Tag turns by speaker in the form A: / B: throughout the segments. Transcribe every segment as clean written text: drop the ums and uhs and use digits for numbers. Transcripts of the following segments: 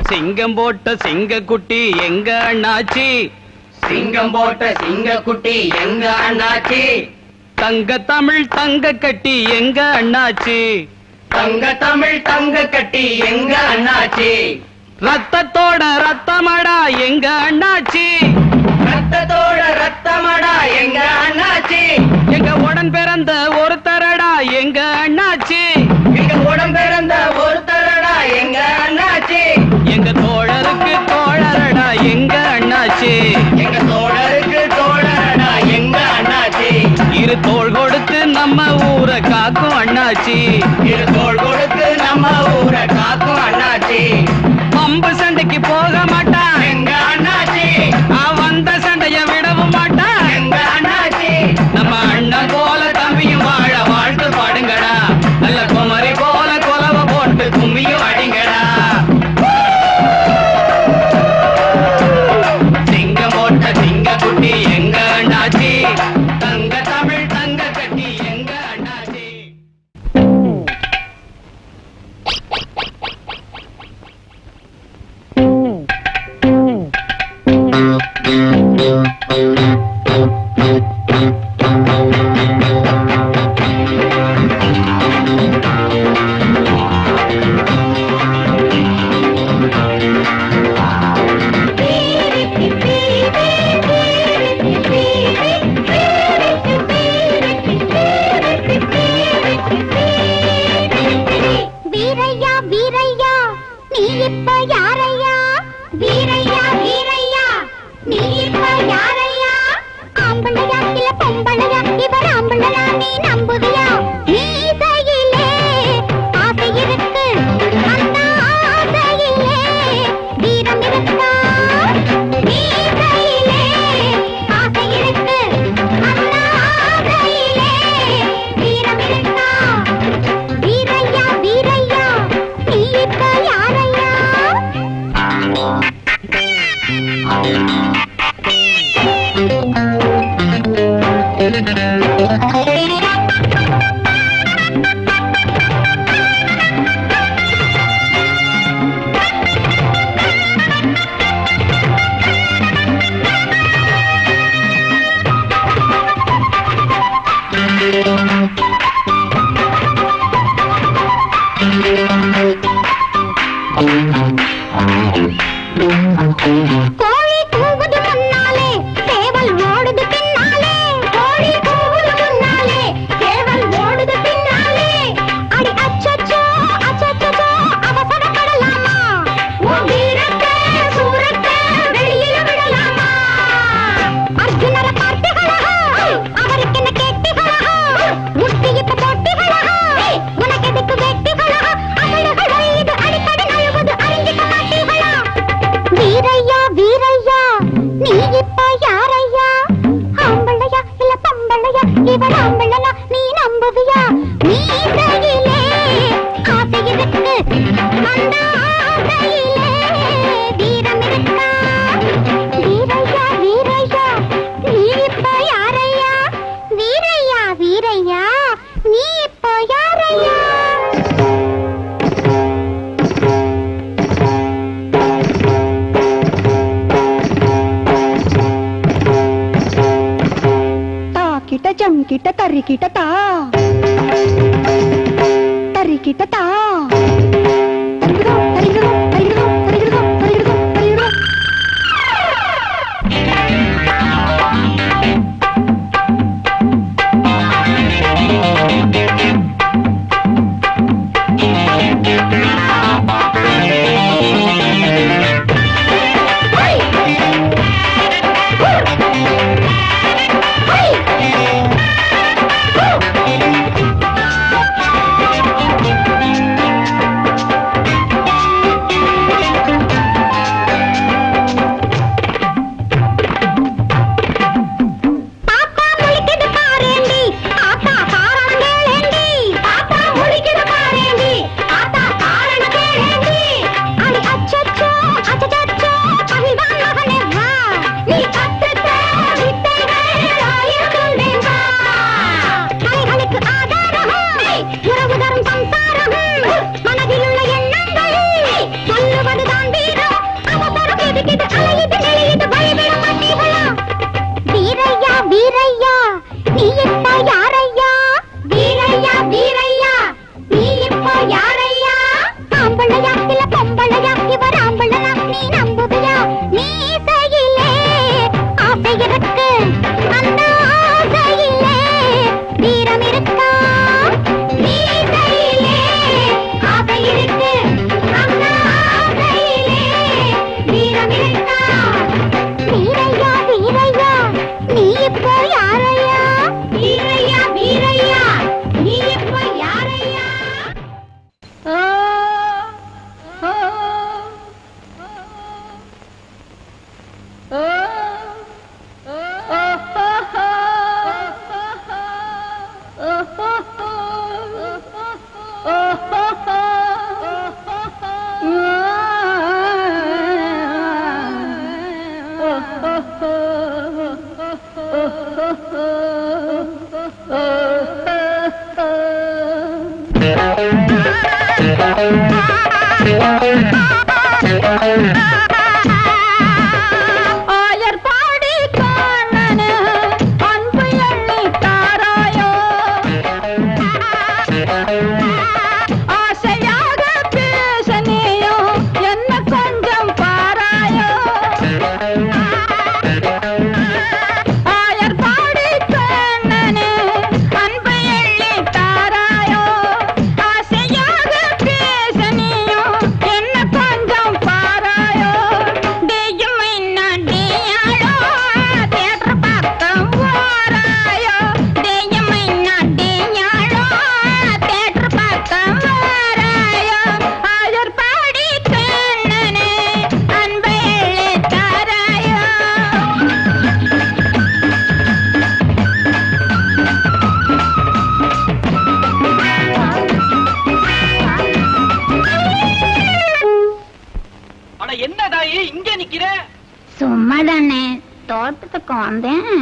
A: சிங்கம் போட்ட சிங்கக்குட்டி எங்க அண்ணாச்சி?
B: சிங்கம் போட்ட சிங்கக்குட்டி எங்க அண்ணாச்சி?
A: தங்க தமிழ் தங்க கட்டி எங்க அண்ணாச்சி?
B: தங்க தமிழ் தங்க கட்டி எங்க அண்ணாச்சி?
A: ரத்தத்தோட ரத்தமடா எங்க அண்ணாச்சி?
B: ரத்தத்தோட ரத்தமடா எங்க அண்ணாச்சி?
A: எங்க உடன் பிறந்த ஒருத்தரடா எங்க அண்ணாச்சி?
B: எங்க உடன் பிறந்த ஒருத்தரடா எங்க அண்ணாச்சி?
A: எங்க தோழருக்கு தோழரடா எங்க அண்ணாச்சி?
B: எங்க தோழருக்கு தோழரடா எங்க அண்ணாச்சி?
A: இரு தோள் கொடுத்து நம்ம ஊரை காக்கும் அண்ணாச்சி.
B: இரு தோள் கொடுத்து நம்ம ஊரை காக்கும் அண்ணாச்சி.
A: பம்பு சண்டைக்கு போக மாட்டான்
B: எங்க அண்ணாச்சி.
A: வந்த சண்டைய விடவும் மாட்டான்
B: எங்க அண்ணாச்சி.
A: நம்ம அண்ணன் போல தம்பியும் வாழ வாழ்த்து பாடுங்கடா. நல்ல குமரி போல கொலவ போட்டு கும்மியும் அடிங்கடா. சிங்கம் போட்ட சிங்கக்குட்டி எங்க அண்ணாச்சி? தங்க தமிழ் தங்க கட்டி எங்க அண்ணாச்சி?
C: வீரையா வீரையா நீ இப்ப யாரையா? வீரையா வீரையா நீ இப்ப யாரையா? ஆம்பளையா இல்ல பொம்பளையா? இவர் ஆம்பளையா நீ நம்புவியா? மீசையிலே ஆசை இருக்கு, அந்த ஆசையிலே வீரம் இருக்கா? மீசையிலே ஆசை இருக்கு, அந்த ஆசையிலே வீரம் இருக்கா? வீரையா வீரையா நீ இப்ப யாரையா? கோழி கூவுது முன்னாலே, சேவல் ஓடுது பின்னாலே. கோழி கூவுது முன்னாலே, சேவல் ஓடுது பின்னாலே. அடி அச்சச்சோ அச்சச்சோ அவசரப்படலாமா? உன் வீரத்தை சூரத்தை வெளியில விடலாமா? அர்ஜுனரை பார்த்தீர்களா? அவருக்கு என்ன கேட்டீர்களா? முட்டி இப்ப போட்டீர்களா? உனக்கு எதுக்கு வெட்டிகளா? அகலுகளை இது அடிக்கடி நழுவது அறிஞ்சிக்க மாட்டீர்களா? வீரையா வீரையா நீ இப்ப யாரையா? ஆம்பளையா இல்ல பொம்பளையா? இவர் ஆம்பளையா நீ நம்புவியா? மீசையிலே ஆசை இருக்கு, அந்த ஆசையிலே வீரம் இருக்கா? வீரையா வீரையா நீ இப்ப யாரையா? வீரையா வீரையா நீ இப்ப யாரையா?
D: கிட்ட ஜம் கிட்ட தரி கிட்ட தா, தரி கிட்ட தா, தரிகிடோ தரிகிடோ தரிகிடோ தரிகிடோ தரிகிடோ தரிகிடோ.
A: என்ன தாயி இங்க நிக்கிற?
C: சும்மா தானே தோட்டத்துக்கு வந்தேன்.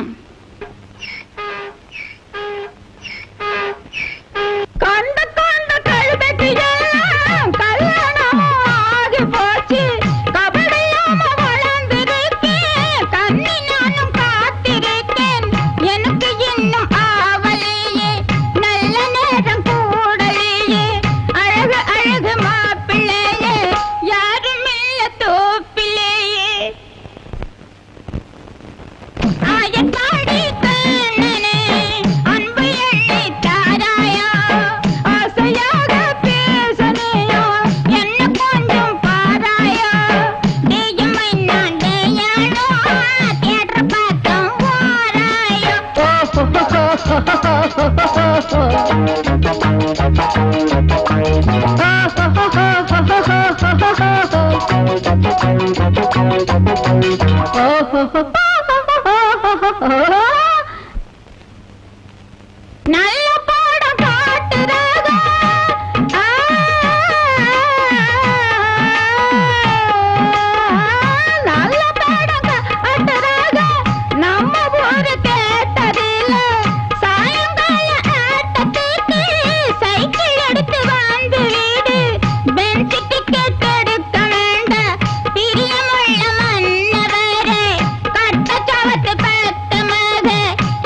C: கண்ட கண்ட கழுதைக்கெல்லாம் கல்யாணம் ஆகி போச்சு. கபடியாம வளர்ந்திருக்கேன், கண்ணி நானும் காத்திருக்கேன். எனக்கு இன்னும் ஆவலையே, நல்ல நேரம் கூடலையே. அழகு அழகு மாப்பிள்ளையே, யாரும் இல்ல தோப்பிலேயே. ஆயத்தாடி கண்ணனே, அன்பு எண்ணி தாராயா. ஆசையாக பேசனையோ, என்ன கொஞ்சம் பாராயா. தேயமை நான் தேயானோ, தேற்ற பக்கம் வாராயோ. நல்ல பாடம் காட்டுறாங்க. நல்ல பாடம் காட்டுறாங்க. நம்ம ஊரு கேட்டதில்ல. சாயங்கால ஆட்டத்துக்கு சைக்கிள் எடுத்து வந்து வீடு. பெஞ்சு டிக்கெட் எடுக்க வேண்டாம், பிரியமுள்ள மன்னவரே. கட்ட சவத்து பத்தமாக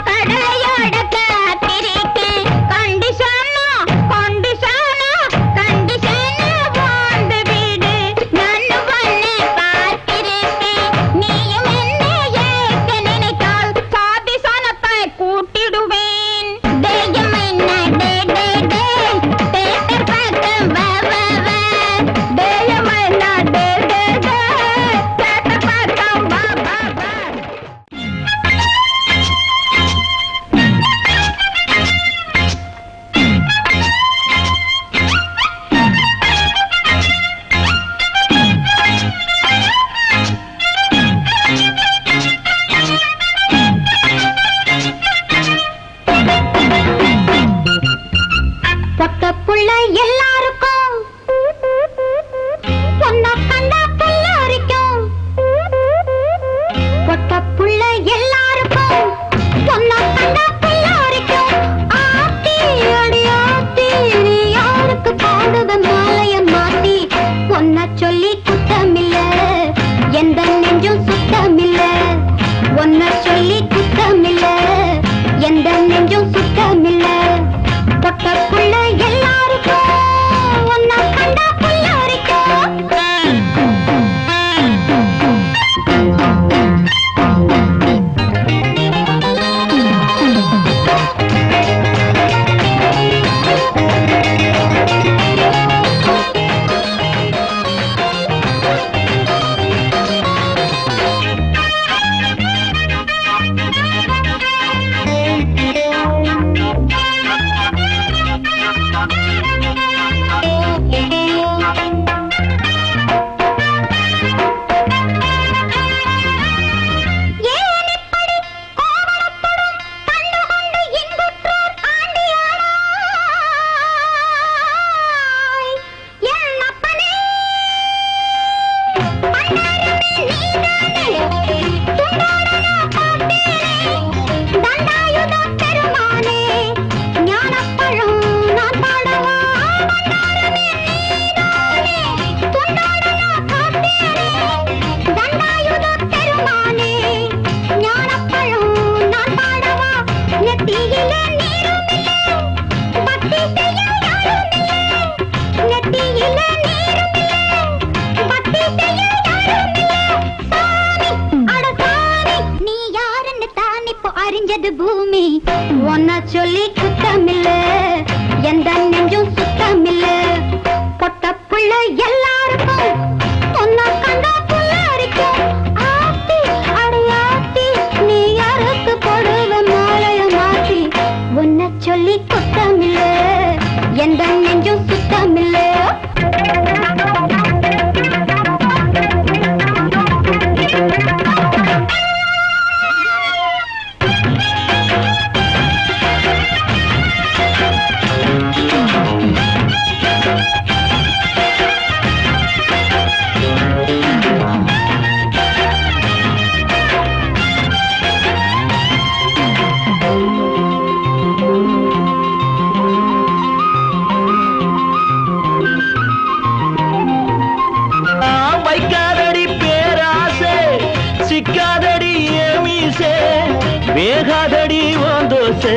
C: கடலையோட காத்திருக்கேன். கண்டிஷனா கண்டிஷனா கண்டிஷனா வாழ்ந்து வீடு. நானும் உன்னை பார்த்திருக்கேன், நீயும் என்னை ஏற்க நினைத்தால் சாதி சனத்தை கூட்டிடுவேன். தேயம் என்ன டே டே டே, தேட்டர் பக்கம் வா வா வா. தேயம் என்ன டே டே டே, தேட்டர் பக்கம் வா வா வா. பக்கப்புள்ள எல்லாருக்கும் ஒன்னா கண்டா புல்லரிக்கும். பக்கப்புள்ள எல்லாருக்கும் ஒன்னா கண்டா புல்லரிக்கும். ஆத்தி அடி ஆத்தி, நீ யாருக்கு போடுவ மாலைய மாத்தி. ஒன்ன சொல்லி குத்தமில்ல, எந்த நெஞ்சும் சுத்தமில்ல. ஒன்ன சொல்லி குத்தமில்ல, எந்த நெஞ்சும் சுத்தமில்ல. பக்கப்புள்ள எல்லாருக்கும் ஒன்னா கண்டா புல்லரிக்கும். அறிஞ்சது பூமி. ஒன்ன சொல்லி குத்தமில்ல, எந்த நெஞ்சும் சுத்தமில்ல. பொட்ட புள்ள எல்லாருக்கும் ஒன்னா கண்டா புல்லரிக்கும். ஆத்தி அடையாத்தி, நீ யாருக்கு போடுவ மாலைய மாத்தி. ஒன்ன சொல்லி குத்தமில்ல, எந்த நெஞ்சும் சுத்தமில்ல.
E: சிக்காதடி மீசே வேகாதடி ஓந்தோசே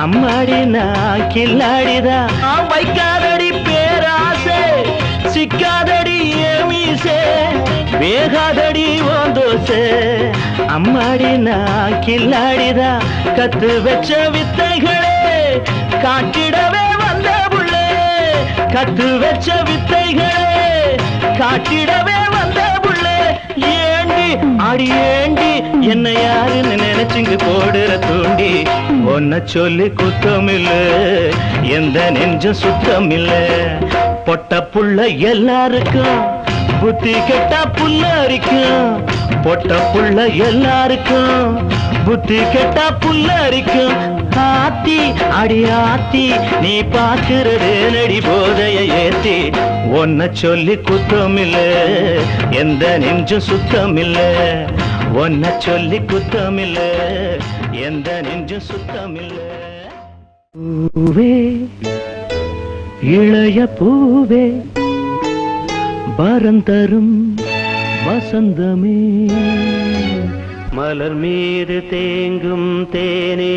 E: அம்மாடி நான் கில்லாடிதான் வைக்காதடி பேராசே சிக்காதடி மீசே வேகாதடி ஓந்தோசே அம்மாடி நான் கில்லாடிதான் கத்து வச்ச வித்தைகளே காட்டிடவே வந்த புள்ளே கத்து வச்ச வித்தைகளே காட்டிடவே வந்த புள்ளே ஏண்டி அடி ஏண்டி என்ன யாருன்னு நினைச்சுங்க போடுற தூண்டி ஒன்ன சொல்லி குத்தமில்ல எந்த நெஞ்சம் சுத்தமில்ல பொட்ட புள்ள எல்லாருக்கும் புத்தி கெட்டா புல்லரிக்கும் பொட்ட புள்ள எல்லாருக்கும் புத்தி கெட்டா புல்லரிக்கும் ஆத்தி அடி ஆத்தி நீ பாக்குறது நடி போதைய ஏத்தி ஒன்ன சொல்லி குத்தமில்ல எந்த நெஞ்சும் சுத்தமில்ல ஒன்ன சொல்லி குத்தமில்ல எந்த நெஞ்சும் சுத்தமில்ல பூவே இளைய பூவே பரந்தரும் வசந்தமே மலர் மீது தேங்கும் தேனே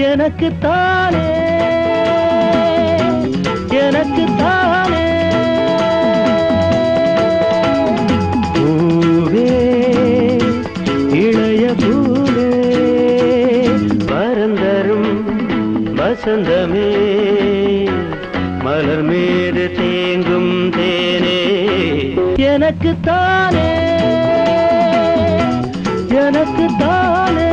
E: எனக்கு தானே எனக்கு தானே பூவே இளைய பூவே பரந்தரும் வசந்தமே மலர் மீது தேங்கும் தேனே எனக்கு தானே எனக்கு தானே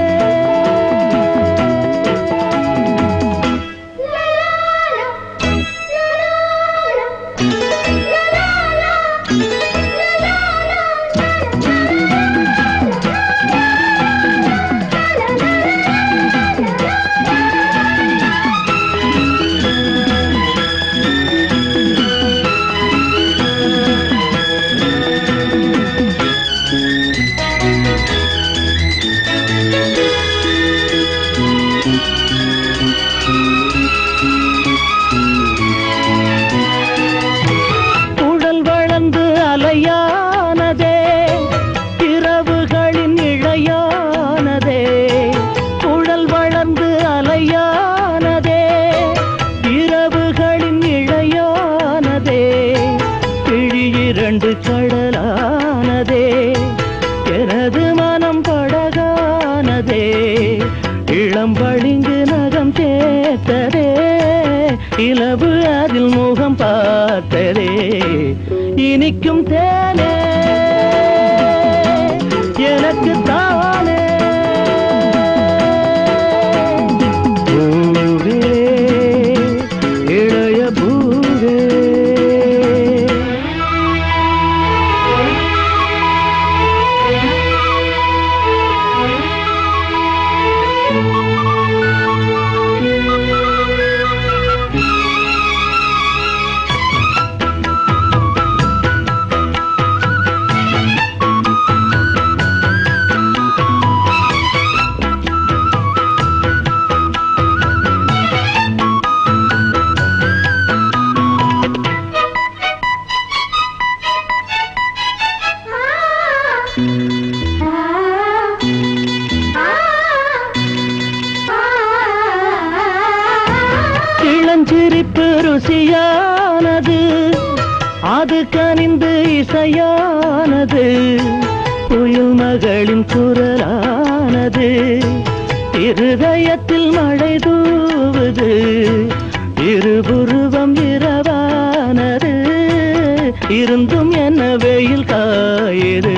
E: கடலானதே எனது மனம் படகானதே இளம் பளிங்கு நகம் தேத்ததே இலவு அதில் முகம் பார்த்ததே இனிக்கும் தேனே எனக்கு தானே பூவே இளைய பூவே இளஞ்சிரிப்பு ருசியானது அது கனிந்து இசையானது புயல் மகளின் குரலானது இருதயத்தில் மழை தூவுது இருபுருவம் இரவானது இருந்தும் என்ன வெயில் காயுது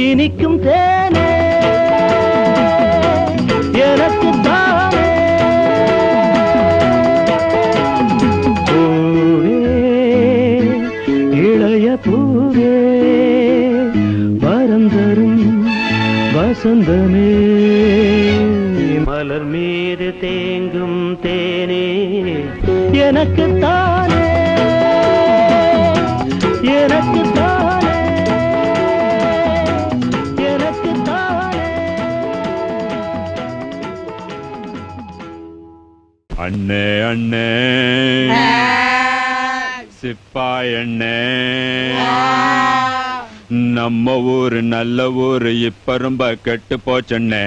E: இனிக்கும் தேனே எனக்கு தானே இளைய பூவே பரந்தரும் வசந்தமே மலர் மீது தேங்கும் தேனே எனக்கு தானே எனக்கு தானே எனக்கு தானே
F: அண்ணே அண்ணே சிப்பாய் அண்ணே நம்ம ஊரு நல்ல ஊரு இப்ப ரொம்ப கெட்டு போச்சண்ணே.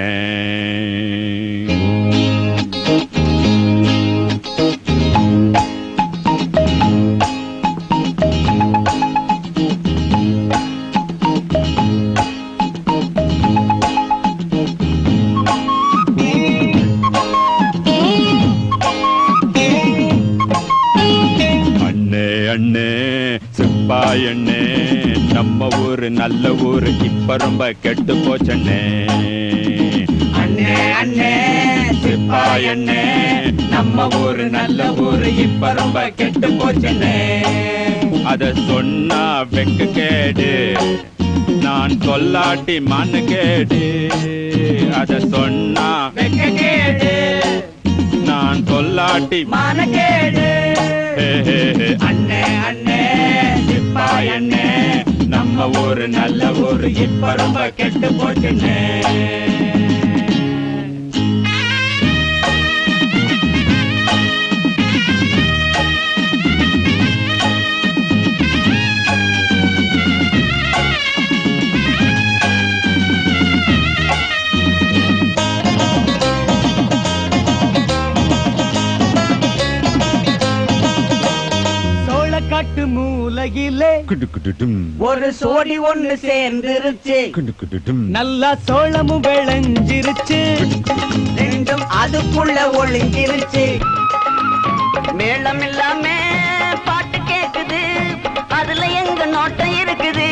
F: அண்ணே அண்ணே சிப்பாயண்ணே, நம்ம ஊரு நல்ல ஊரு இப்ப ரொம்ப கெட்டு போச்சண்ணே.
A: அண்ணே அண்ணே சிப்பாயண்ணே, நம்ம ஊரு நல்ல ஊரு இப்ப ரொம்ப கெட்டு போச்சுண்ணே.
F: அத சொன்னா வெக்க கேடு, நான் சொல்லாட்டி மண்ணு கேடு. அத சொன்னா
A: வெக்க கேடு,
F: நான் சொல்லாட்டி
A: மானகேடு. அண்ணே அண்ணே சிப்பாயண்ணே, நம்ம ஊரு நல்ல ஊரு இப்ப ரொம்ப கெட்டு போச்சுண்ணே.
E: சோளக்காட்டு மூலையிலே
F: குடுகுடுடும்
B: ஒரு சோடி ஒண்ணு சேர்ந்துருச்சு,
F: குடுகுடுடும்
E: நல்லா சோளமும் விளைஞ்சிருச்சு.
B: ரெண்டும் அதுக்குள்ள ஒளிஞ்சிருச்சு. மேளம் இல்லாம பாட்டு கேக்குது, அதுல எங்க நோட்டம் இருக்குது.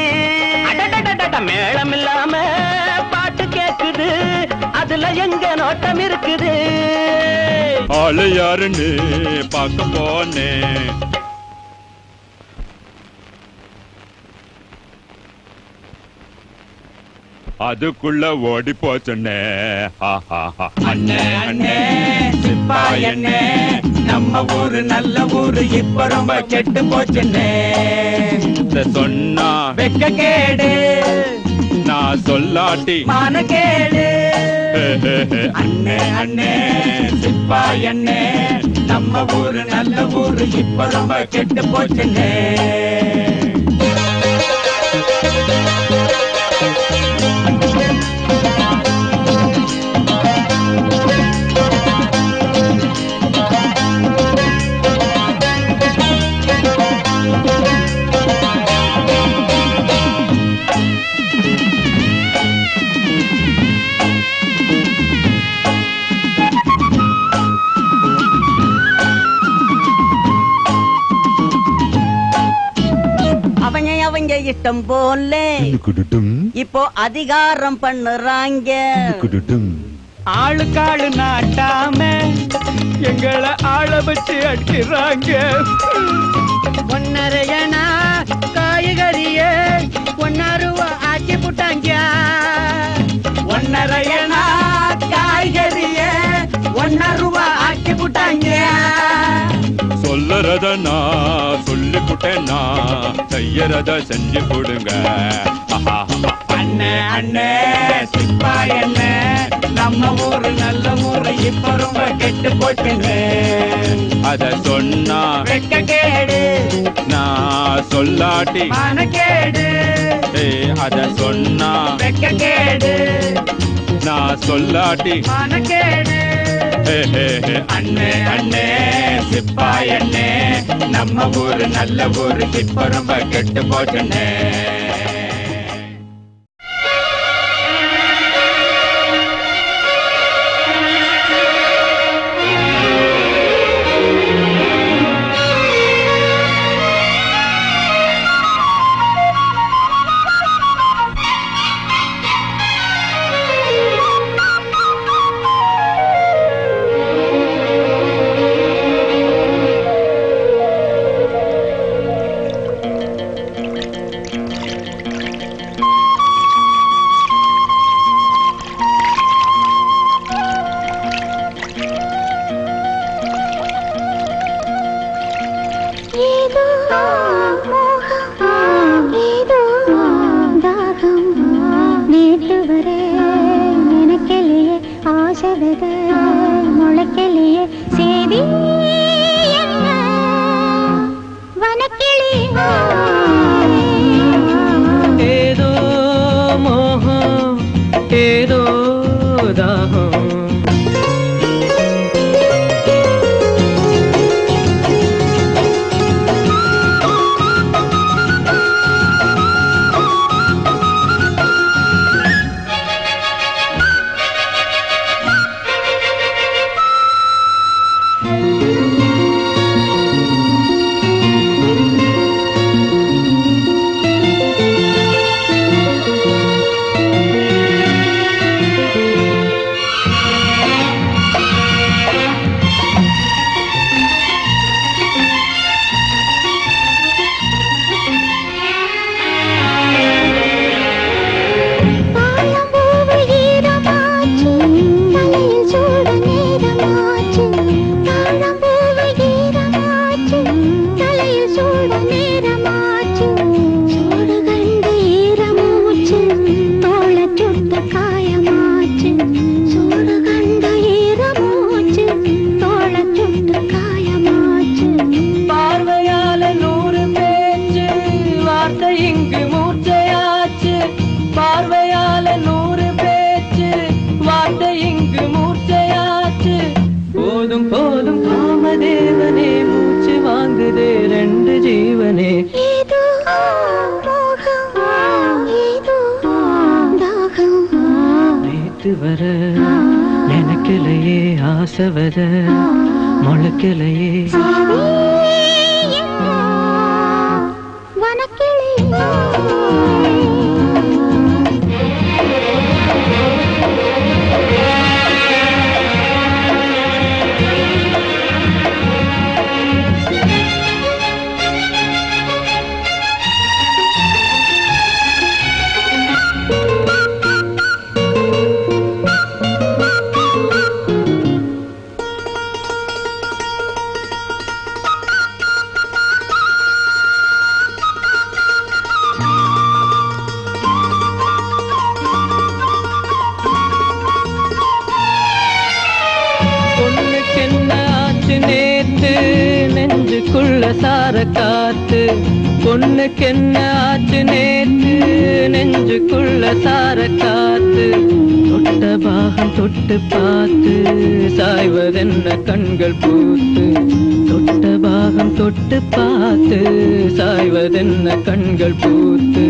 E: மேளம் இல்லாம பாட்டு கேக்குது, அதுல எங்க நோட்டம் இருக்குது.
F: ஆளு யாருன்னு பார்க்க போனேன். அதுக்குள்ள ஓடி போச்சண்ணே.
A: அண்ணே அண்ணே சிப்பாயண்ணே, நம்ம ஊரு நல்ல ஊரு இப்ப ரொம்ப கெட்டு போச்சுண்ணே.
F: இத சொன்னா
A: வெக்க கேடு,
F: நான் சொல்லாட்டி
A: மானகேடு. அண்ணே அண்ணே சிப்பாயண்ணே, நம்ம ஊரு நல்ல ஊரு இப்ப ரொம்ப கெட்டு போச்சுண்ணே.
B: அவங்க இஷ்டம் போல
F: குடுடும்
B: இப்போ அதிகாரம் பண்ணுறாங்க.
F: குடுடும்
E: ஆளுக்காளு நாட்டாம எங்களை ஆள வச்சு அடிக்கிறாங்க. ஒன்னரையனா காய்கறிய 1 ரூபா ஆக்கி புட்டாங்க.
A: ஒன்னரையனா காய்கறிய 1 ரூபா ஆக்கி புட்டாங்க.
F: சொல்லறத நான் சொல்லி புட்டேன்னா, செய்யறத செஞ்சு கொடுங்க.
A: அண்ணே அண்ணே சிப்பாயண்ணே, நம்ம ஊரு நல்ல ஊரு இப்ப ரொம்ப கெட்டு போச்சுண்ணே.
F: அத சொன்னா
A: வெக்க கேடு,
F: நான் சொல்லாட்டி
A: மானகேடு.
F: அத சொன்னா
A: வெக்க கேடு,
F: நான் சொல்லாட்டி
A: மானகேடு. அண்ணே அண்ணே சிப்பாயண்ணே, நம்ம ஊரு நல்ல ஊரு இப்ப ரொம்ப கெட்டு போச்சுண்ணே.
E: மோகம் ஏதோ தாகம் வர நினைக்கலையே ஆசை வர முளைக்கலையே சார காத்து பொண்ணுக்கு என்ன ஆச்சு நேத்து நெஞ்சுக்குள்ள சார காத்து தொட்ட பாகம் தொட்டு பார்த்து சாய்வதென்ன கண்கள் பூத்து தொட்ட பாகம் தொட்டு பார்த்து சாய்வதென்ன கண்கள் பூத்து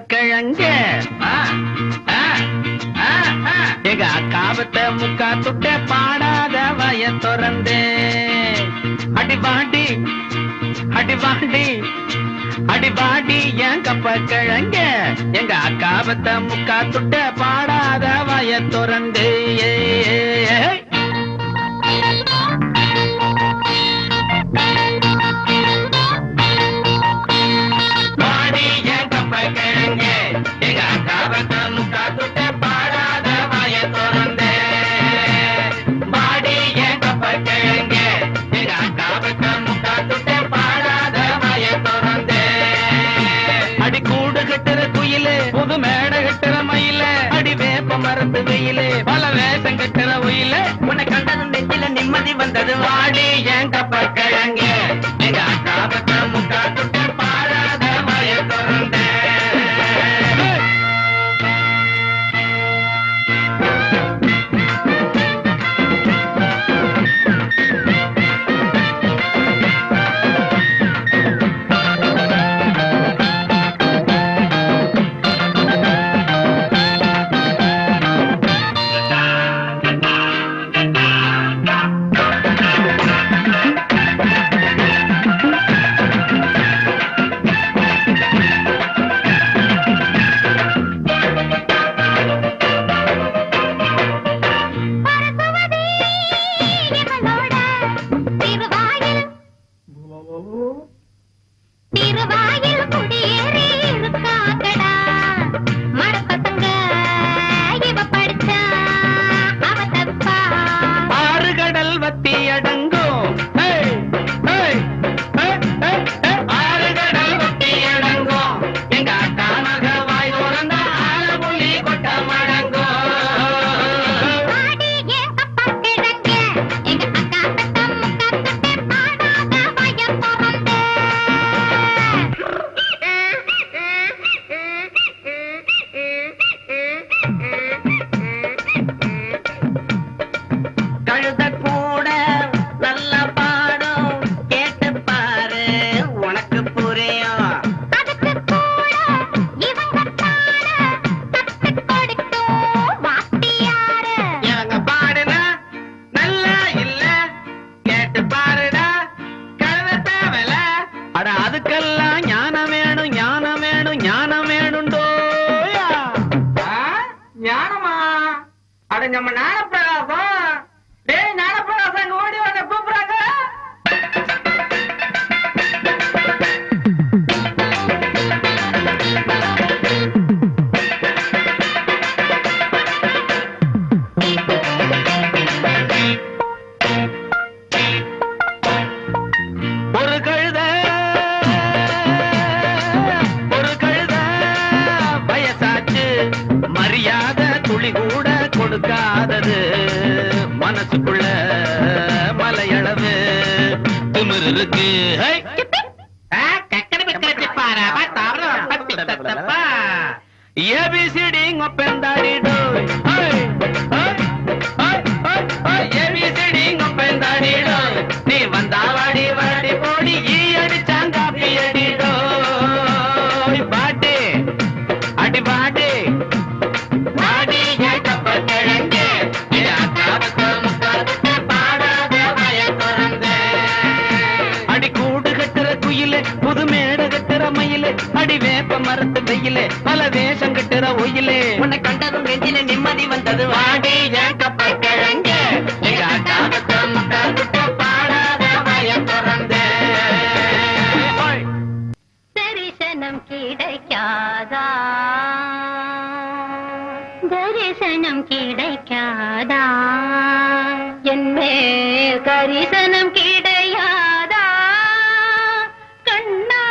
E: கிழங்க காவத்தை முக்கா துட்ட பாடாத வய திறந்தே அடிபாடி அடிபாடி அடிபாடி என் கப்ப கிழங்க எங்க அக்காவத்தை முக்கா துட்ட பாடாத வய திறந்தே புது மேட கட்டுற மயில அடி வேப்ப மரத்து வெயில பல வேஷம் கட்டுற உயில உன்னை கண்டது நெஞ்சில நிம்மதி வந்தது வாடி என் கப்ப கிழங்க எங்க அக்காவத்த முக்கா துட்ட பாடாத மய திறந்த
C: திருவாயில் குடியேறி இருக்காங்கடா மரப்பசங்க இவ படிச்சா அவ தப்பா
E: ஆறு கடல் வத்தி அடங்கும் ஆறு கடல் வத்தி அடங்கும் எங்க அக்கா மக வாய் திறந்தா ஆள புலி கொட்ட மடங்கும்
C: பாடி ஏன் அப்பா கிழங்க எங்க அக்கா தத்தம் முக்கா துட்டே பாடாத வயம் பொறந்தே
E: கழுத கூட நல்ல பாடும் கேட்டு பாரு உனக்கு புரியும்
C: அதுக்கு கூட இவங்க தான தத்து கொடுக்கும் வாத்தியாரு
E: இவங்க பாடுனா நல்லா இல்ல கேட்டு பாருடா கழுத தேவல அட அதுக்கெல்லாம் ஞானம் வேணும் ஞானம் வேணும் ஞானம் வேணுண்டோயா ஞானமா அட நம்ம ஞானப்பிரகாசம் டேய் ஞானப்பிரகாசம் இங்க ஓடி வாங்க கூப்பிடுறாங்க ஒரு கழுத வயசாச்சு மரியாதை துளி கூட கொடுக்காதது மனசுக்குள்ள மலையளவு திமிரு இருக்கு ஏபிசிடி ஒப்பந்தாடிடோ ஏபிசிடி ஒப்பந்தாடிடோ நீ வந்தா வாடி வாடி போடி ஈ அடிச்சாங்க அப்படி அடிடோ பாட்டு அடி பாட்டு பாடி என் கப்பல் கிழங்கு பாடாத வயம் திறந்து அடி கூடு கட்டுற குயிலே புது மேடை கட்டுற மயிலே அடி வேப்ப மரத்து வெயிலே பல வேஷம் கட்டுற ஒயிலே உன்னை கண்டதும் நெஞ்சில நிம்மதி வந்தது வாடி என் கப்பல் கிழங்கு எங்க அக்காவுக்கு முட்டை பாடாத வயம் திறந்து
C: தரிசனம் கிடைக்காதா தரிசனம் கிடைக்காதா என் மேல் கரிசனம் கிடையாதா கண்ணா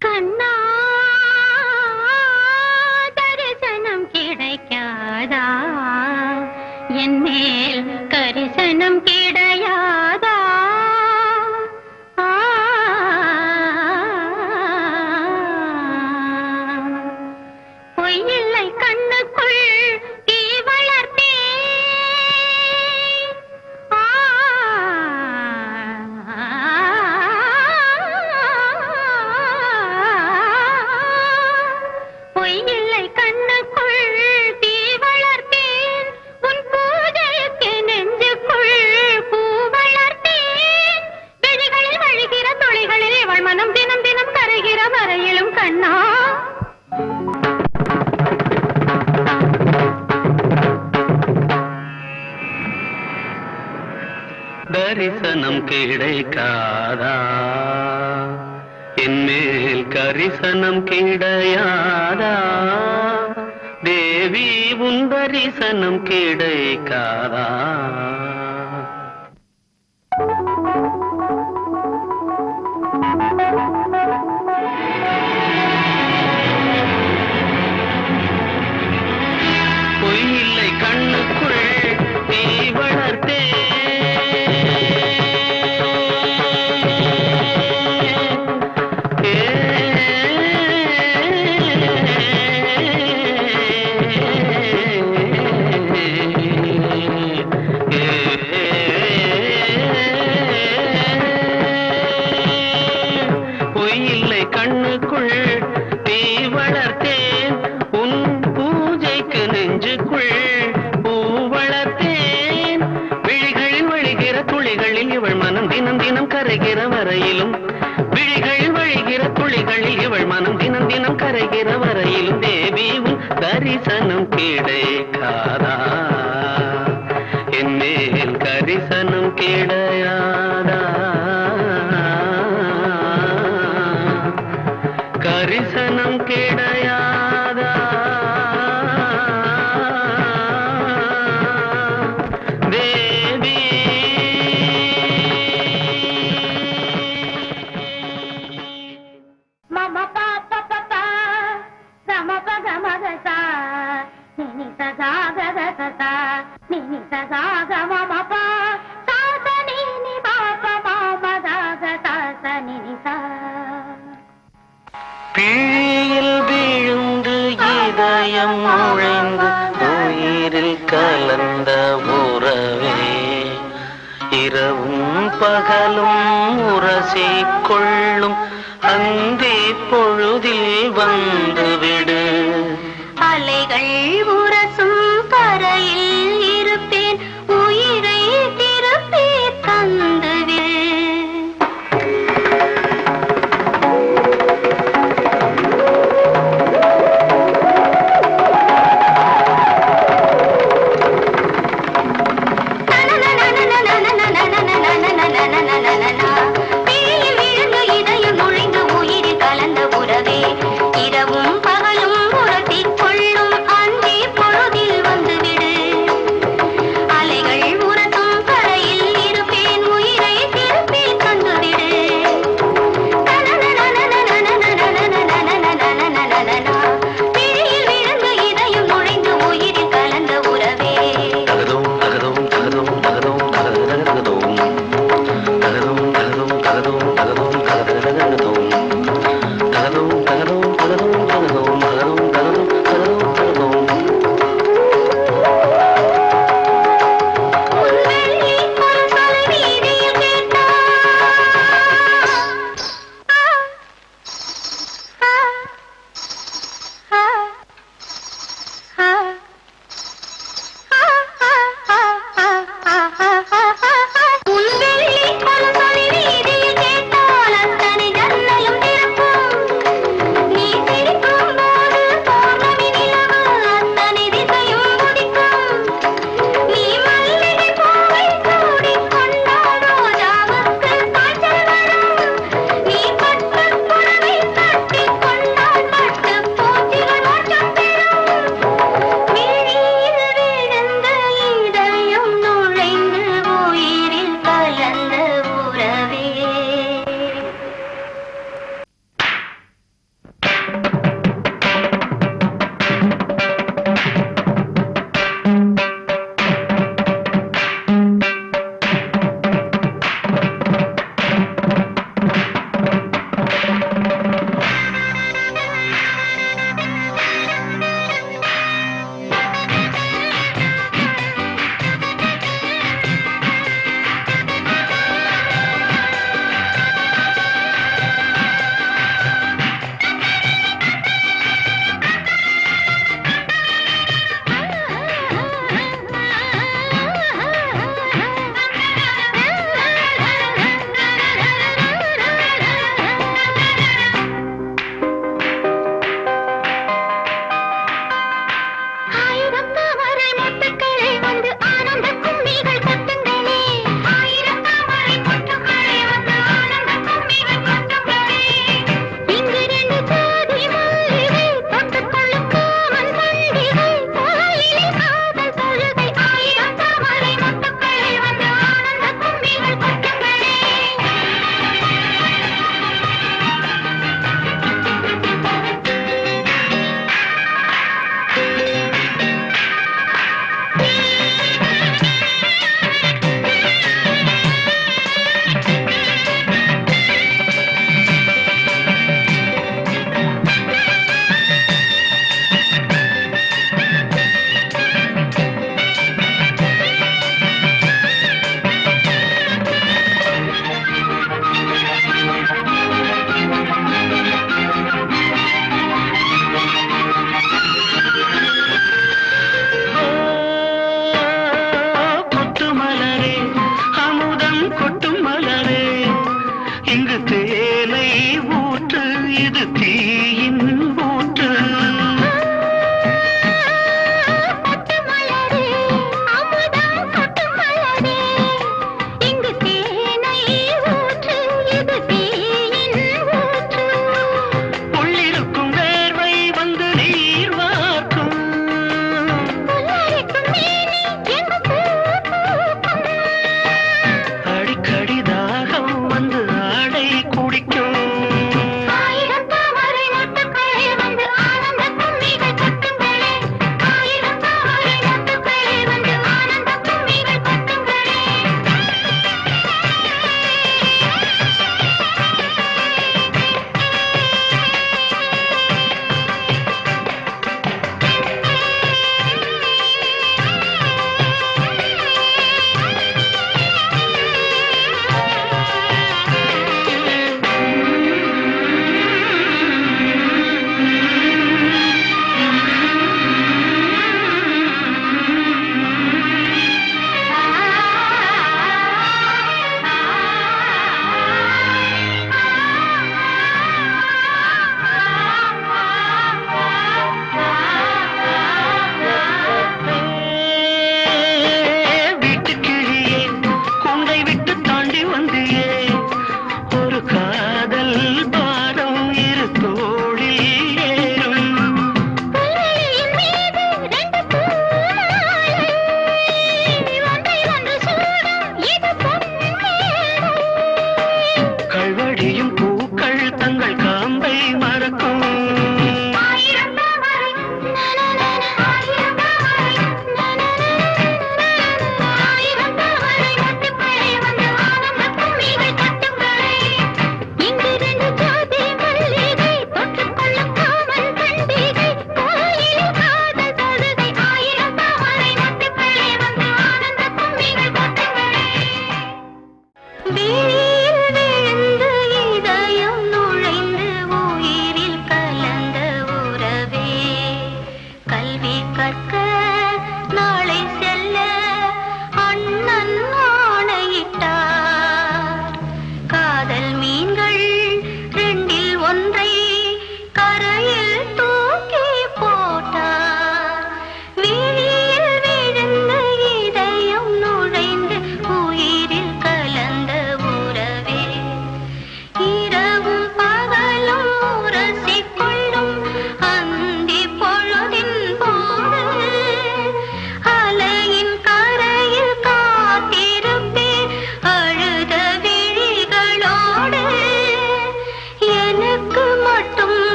C: கண்ணா தரிசனம் கிடைக்காதா என் மேல் கரிசனம் கிடையாதா பொய்யில்லை கண்ணுக்குள் தீ வளர்த்தே பொய்யில்லை கண்ணுக்குள் தீ வளர்த்தேன் உன் பூஜைக்கு நெஞ்சுக்குள் பூ வளர்த்தேன் விழிகளில் வழிகிற துளிகளில் இவள் மனம் தினம் தினம் கரைகிற வரையிலும் கண்ணா
E: தரிசனம் கிடைக்காதா என் மேல் கரிசனம் கிடையாதா தேவி உன் தரிசனம் கிடைக்காதா பொய்யில்லை கண்ணுக்குள் தீ வளர்த்தே பொய்யில்லை கண்ணுக்குள் தீ வளர்த்தேன் உன் பூஜைக்கு நெஞ்சுக்குள் பூ வளர்த்தேன் விழிகளில் வழிகிற துளிகளில் இவள் மனம் தினம் தினம் கரைகிற வரையிலும் விழிகளில் வழிகிற துளிகளில் இவள் மனம் தினம் தினம் கரைகிற வரையிலும் தேவி உன் தரிசனம் கிடைக்காதா என் மேல் கரிசனம் கிடையாதா தரிசனம் கிடையாதா தேவி
C: மம பாப்ப பப்பா கம பக மகசா நினி சகாக கதா நினி சகாக மம பா சாச நினி பாப்ப மாமதாக சாச நினி சா
E: பிழியில் விழுந்து இதயம் நுழைந்து உயிரில் கலந்த உறவே இரவும் பகலும் உரசி கொள்ளும் அந்தே பொழுதில் வந்துவிடு
C: அலைகள் உரசும் கரையில் இருப்பேன் உயிரை திருப்பி தந்துவிடு பிழியில் விழுந்து இதயம் நுழைந்து உயிரில் கலந்த உறவே இரவும் பகலும் உரசிக் கொள்ளும் அன்பே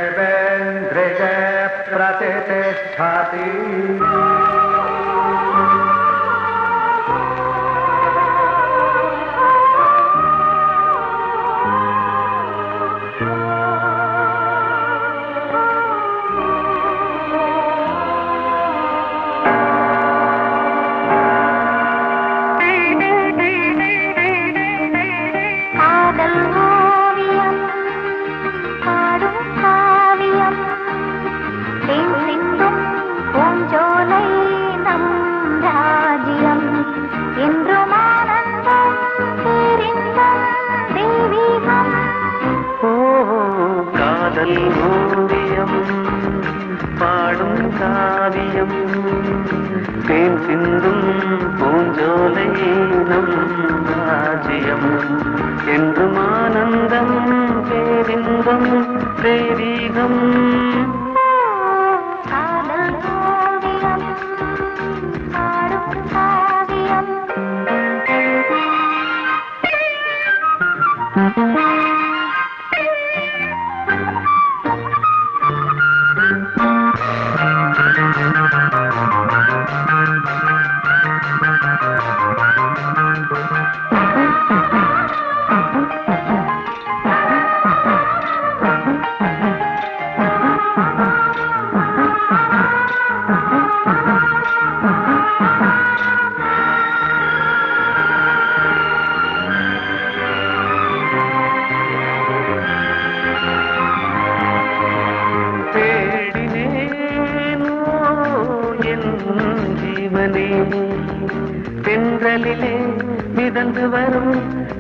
G: आयुष्येवेन्द्रिये प्रतिष्ठति ஓவியம் பாடும் காவியம் தேன் சிந்தும் பூஞ்சோலை நம் ராஜ்யம் என்றும் ஆனந்தம் பேரின்பம் தெய்வீகம் தென்றலிலே மிதந்து வரும்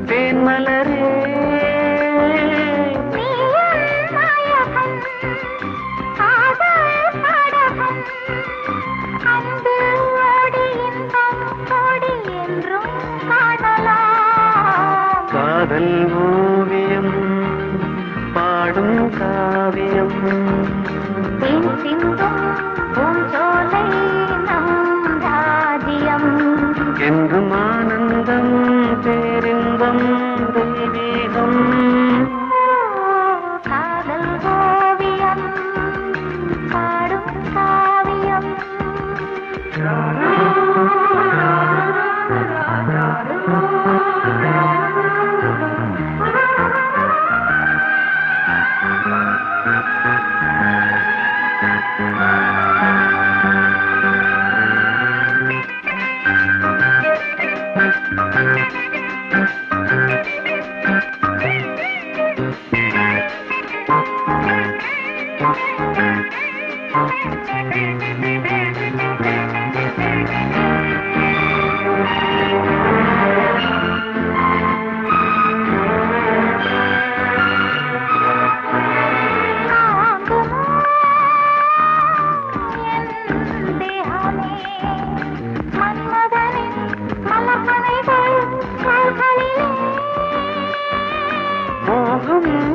G: தேன்மலரே காதல் ஓவியம் பாடும் காவியம் என்றும் ஆனந்தம் பேரின்பம் தெய்வீகம்
C: காதல் ஓவியம் பாடும் காவியம்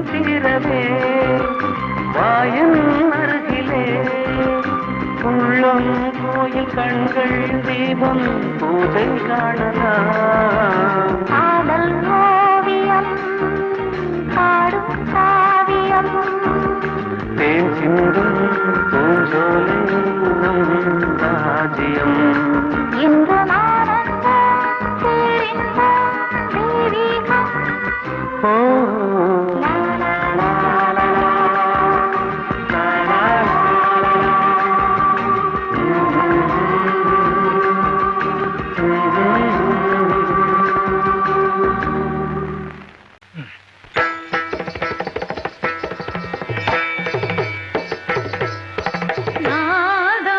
G: தீரவே வாயன் அருகிலே உள்ளம் கோயில் கண்கள் தீபம் பூஜை காணலாம்
C: காதல் ஓவியம் பாடும் காவியம்
G: தேன் சிந்தும் பூஞ்சோலை நம் ராஜ்யம்
C: இன்று ஆனந்தம் பேரின்பம் தெய்வீகம்
G: ஓ
C: நாதம்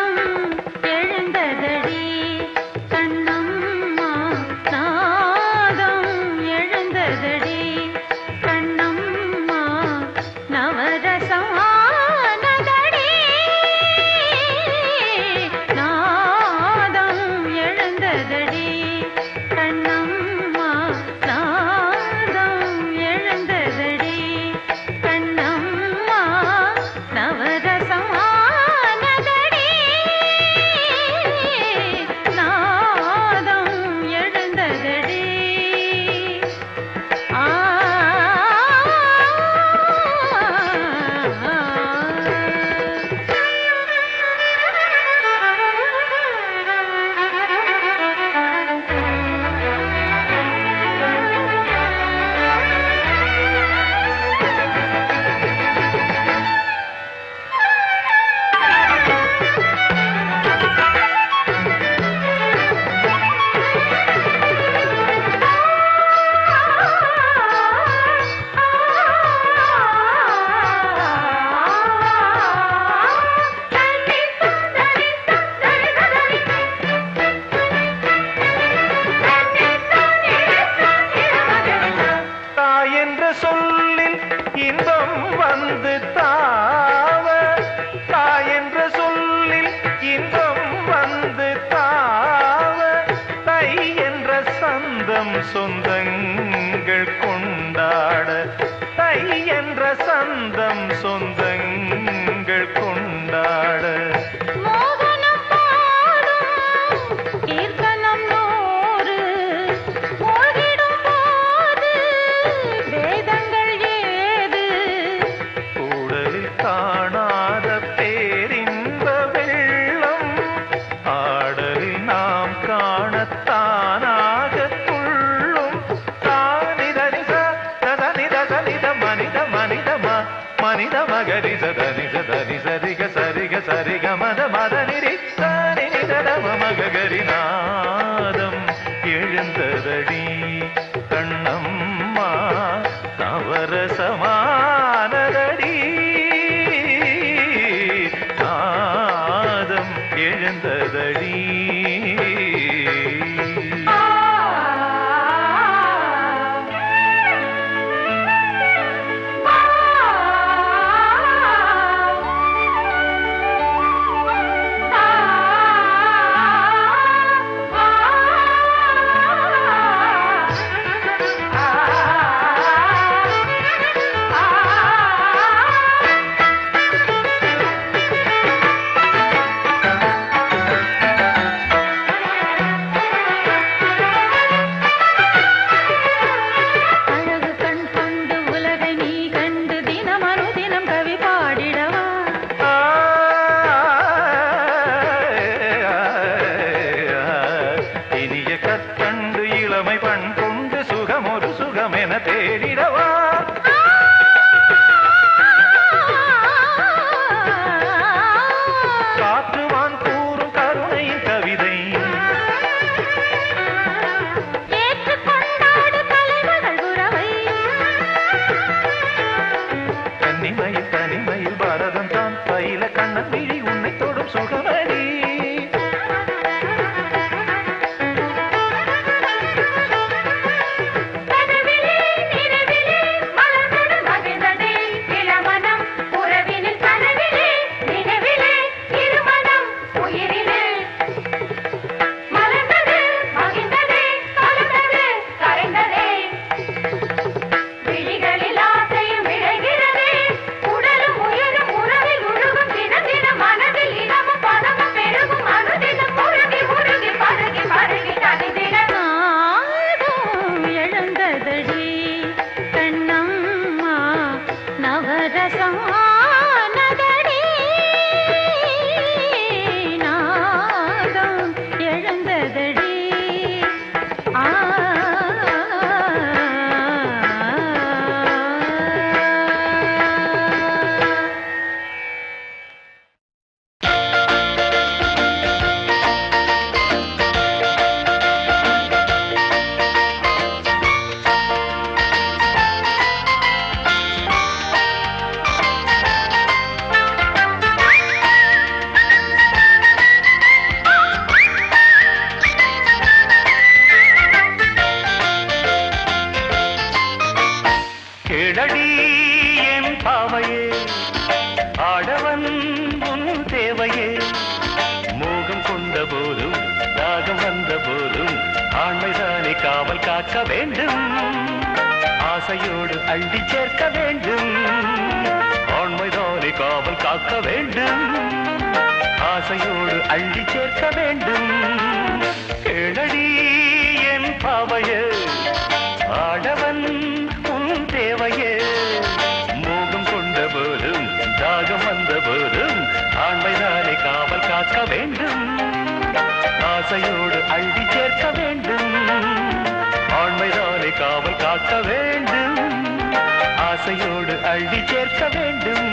H: சரிக சரிக சரிக மத மத நிறித்தானி நிததம மகரி நாதம் எழுந்ததடி கண்ணம்மா நவரசமானதடி நாதம் எழுந்ததடி தேடிடவா காற்றுவான் கூறும் கருணையின் கவிதை தனிமையில் தனிமையில் பாரதம் தான் பயில கண்ணன் விழி உன்னை தொடும் சுகமடி காவல் காக்க வேண்டும் ஆசையோடு அள்ளி சேர்க்க வேண்டும் ஆண்மைதானே காவல் காக்க வேண்டும் ஆசையோடு அள்ளி சேர்க்க வேண்டும் கேளடி என் பாவையே ஆடவன் உன் தேவையே மோகம் கொண்ட போதும் தாகம் வந்த போதும் ஆண்மைதானே காவல் காக்க வேண்டும் ஆசையோடு அள்ளி சேர்க்க வேண்டும் ஆண்மைதானே காவல் காக்க வேண்டும் ஆசையோடு அள்ளி சேர்க்க வேண்டும்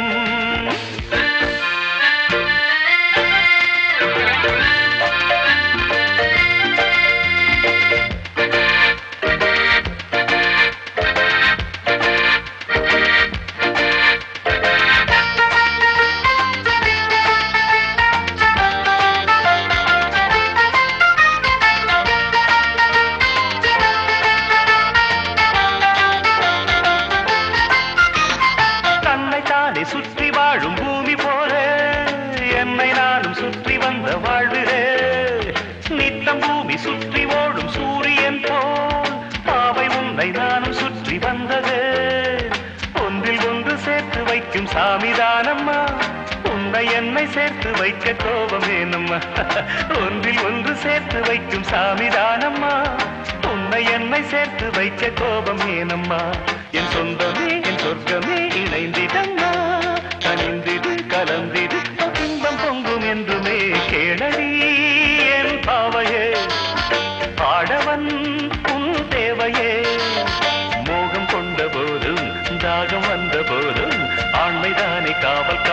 H: சுற்றி வாழும் பூமி போல என்னை நானும் சுற்றி வந்த வாழ்விலே நித்தம் பூமி சுற்றி ஓடும் சூரியன் போல் பாவை உன்னை நானும் சுற்றி வந்தது ஒன்றில் ஒன்று சேர்த்து வைக்கும் சாமிதானம்மா உன்னை என்னை சேர்த்து வைக்க கோபம் ஏனம்மா ஒன்றில் ஒன்று சேர்த்து வைக்கும் சாமிதானம்மா உன்னை என்னை சேர்த்து வைக்க கோபம் ஏனம்மா என் சொந்தமே என் சொர்க்கமே இணைந்திடம்மா கனிந்திடு கலந்திடு இன்பம் பொங்கும் என்றுமே கேளடி என் பாவையே ஆடவன் உன் தேவையே மோகம் கொண்ட போதும் தாகம் வந்த போதும் ஆண்மைதானே காவல்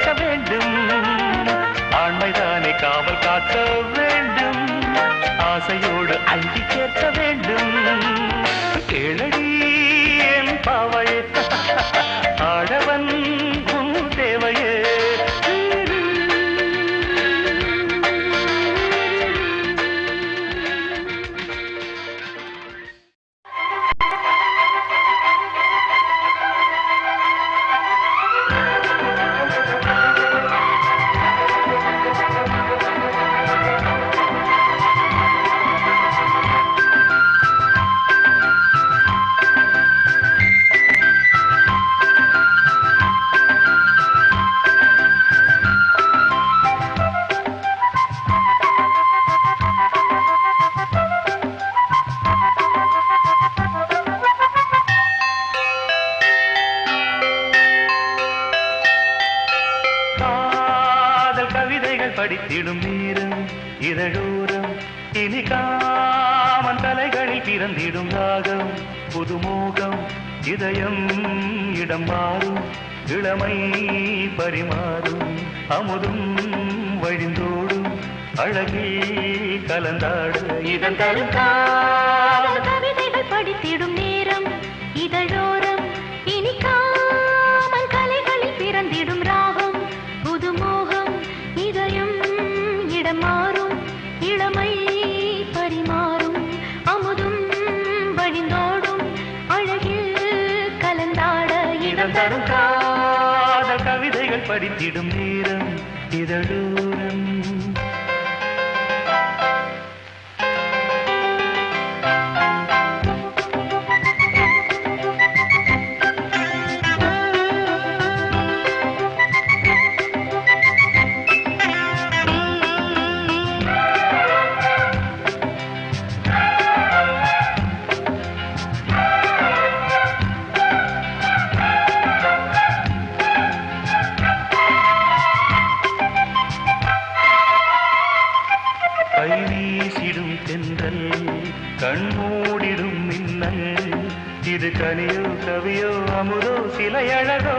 H: கேட்க வேண்டும் ஆண்மைதானே காவல் காக்க வேண்டும் ஆசையோடு அள்ளி கேட்க வேண்டும் கேளடி என் பாவையே ஆடவன் உன் தேவையே படித்திடும் நேரம் இதழோரம் இனி காமன் தலைகளில் பிறந்திடும் ராகம் புதுமோகம் இதயம் இடம் மாறும் இளமை பரிமாறும் அமுதும் வழிந்தோடும் அழகில் கலந்தாடு இதன்
C: கவிதைகள் படித்திடும் நேரம் இதழோரம் இனி காமன் கலைகளில் பிறந்திடும் ராகம் புதுமோகம் இதயம் இடம் மாறும் இளமை பரிமாறும் அமுதும் வழிந்தோடும் அழகில் கலந்தாட இடம் தரும்
H: காதல் கவிதைகள் படித்திடும் நேரம் இதழோரம் கண்மூடிடும் மின்னல் இது கனியோ கவியோ அமுதோ சிலையழகோ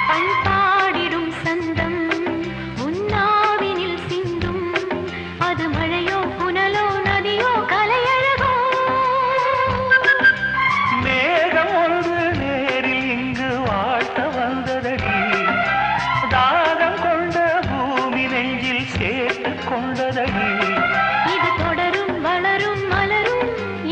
C: பண்பாடிடும் சந்தம் உன்னாவினில் சிந்தும் அது மழையோ புனலோ நதியோ கலையழகோ
H: மேகம் ஒன்று நேரில் இங்கு வாழ்த்த வந்ததடி தாகம் கொண்ட பூமி நெஞ்சில் சேர்த்து கொண்டதடி
C: இது தொடரும் வளரும் மலரும்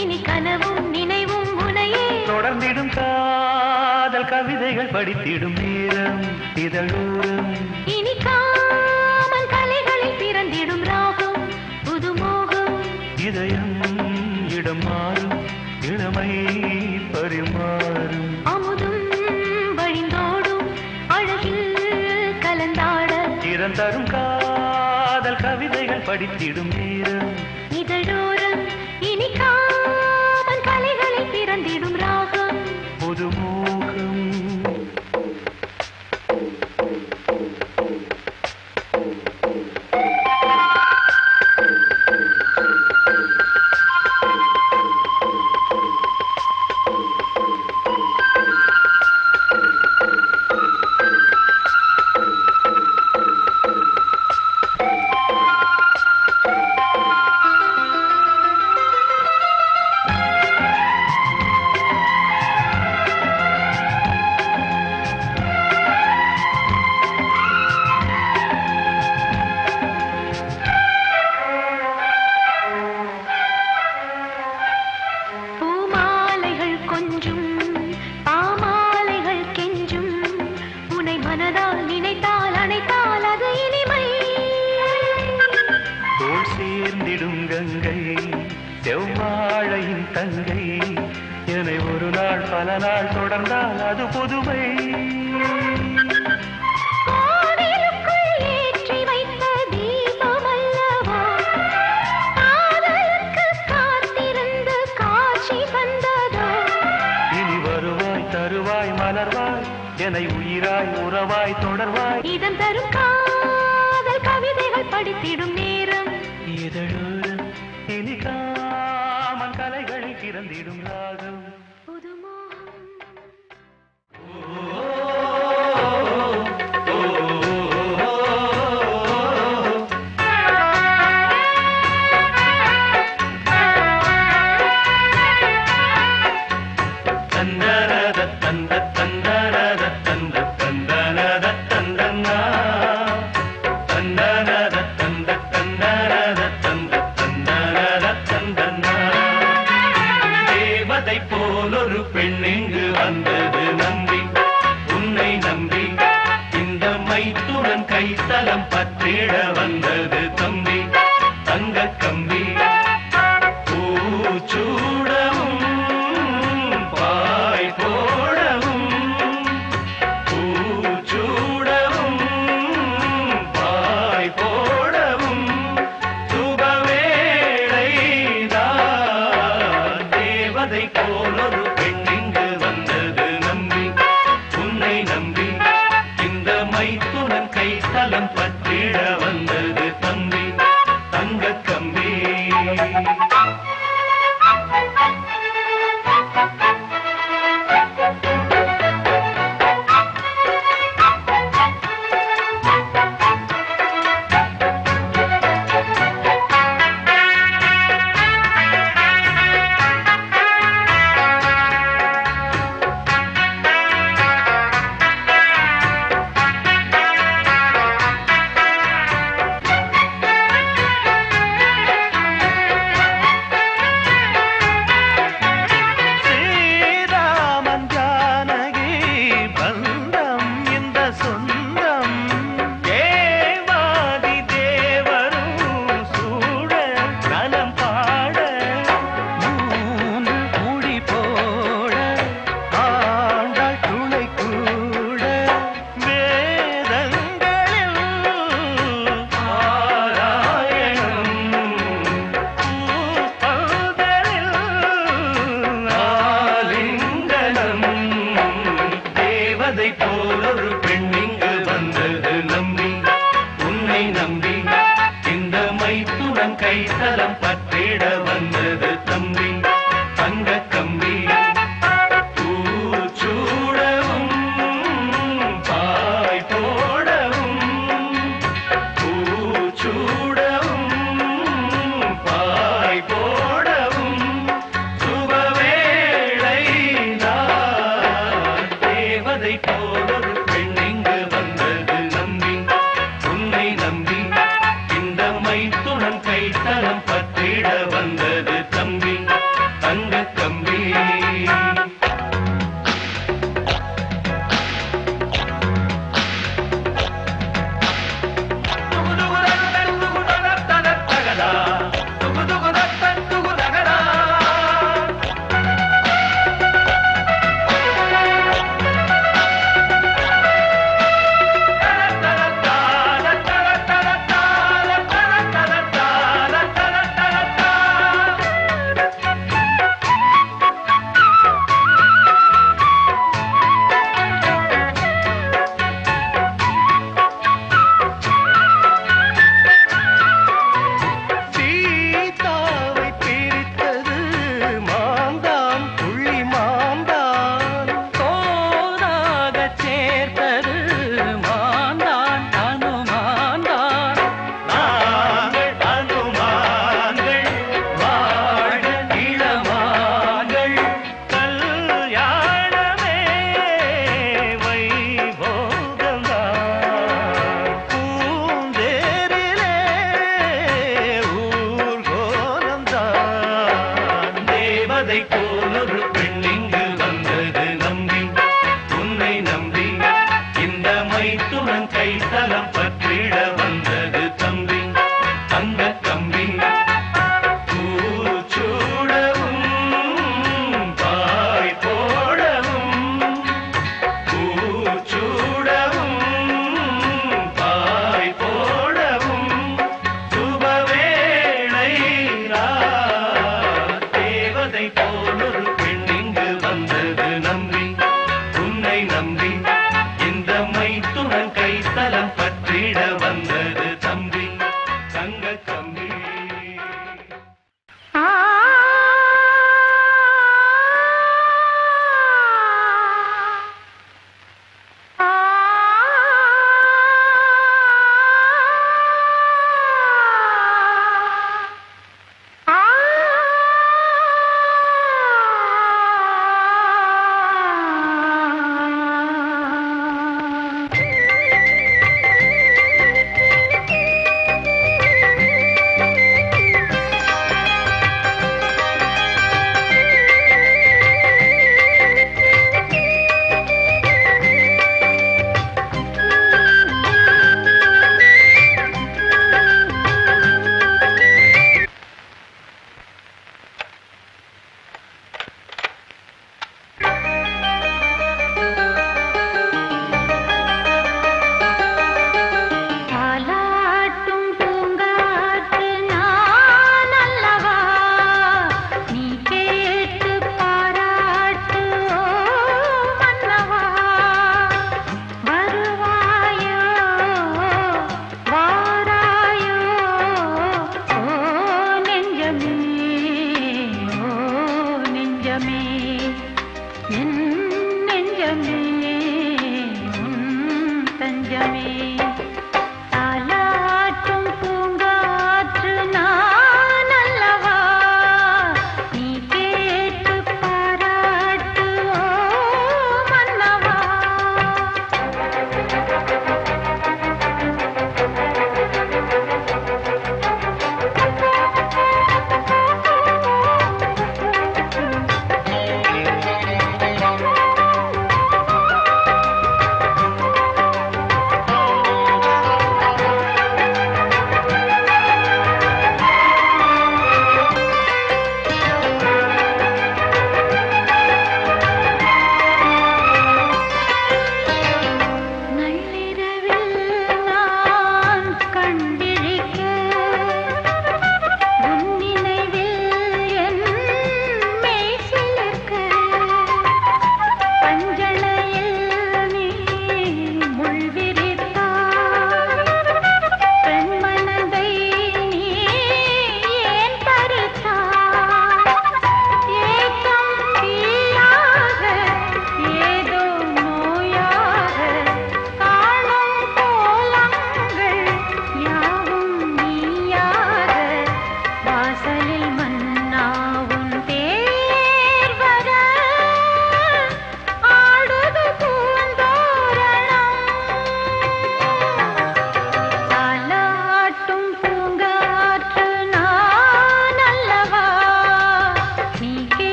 C: இனி கனவும் நினைவும் உனையே
H: தொடர்ந்திடும் காதல் கவிதைகள் படித்திடும் நேரம் இதழோரம்
C: இனி காமன் கலைகளில் பிறந்திடும் ராகம் புதுமோகம்
H: இதயம் இடம் மாறும் இளமை பரிமாறும்
C: அமுதும் வழிந்தோடும் அழகில் கலந்தாட
H: இறந்தரும் காதல் கவிதைகள் படித்திடும் நேரம்
C: இதழோரம் இனி காமன் கலைகளில் பிறந்திடும் ராகம்
H: புதுமோகம் செவ்வாழையின் தங்கை என்னை ஒரு நாள் பல நாள் தொடர்ந்தால் அது புதுமை. இனி வருவாய் தருவாய் மலர்வாய் என்னை உயிராய் உறவாய் தொடர்வாய்.
C: இதம் தரும் காதல் கவிதைகள் படித்திடும் நேரம்
H: இதழோரம் இனி காமன் கலைகளில் பிறந்திடும் ராகம்.
C: புதுமோகம்
H: கைத்தலம் பற்றிட வந்தது தம்பி தங்க கம்பி பூச்சூடவும் பாய் போடவும் பூச்சூடவும் பாய் போடவும் சுபவேளை தேவதை போலொரு பெண் இங்கு வந்தது நம்பி உன்னை நம்பி இந்த மைத்துடன் கைத்தலம் பற்றிட வந்தது தம்பி தங்க கம்பி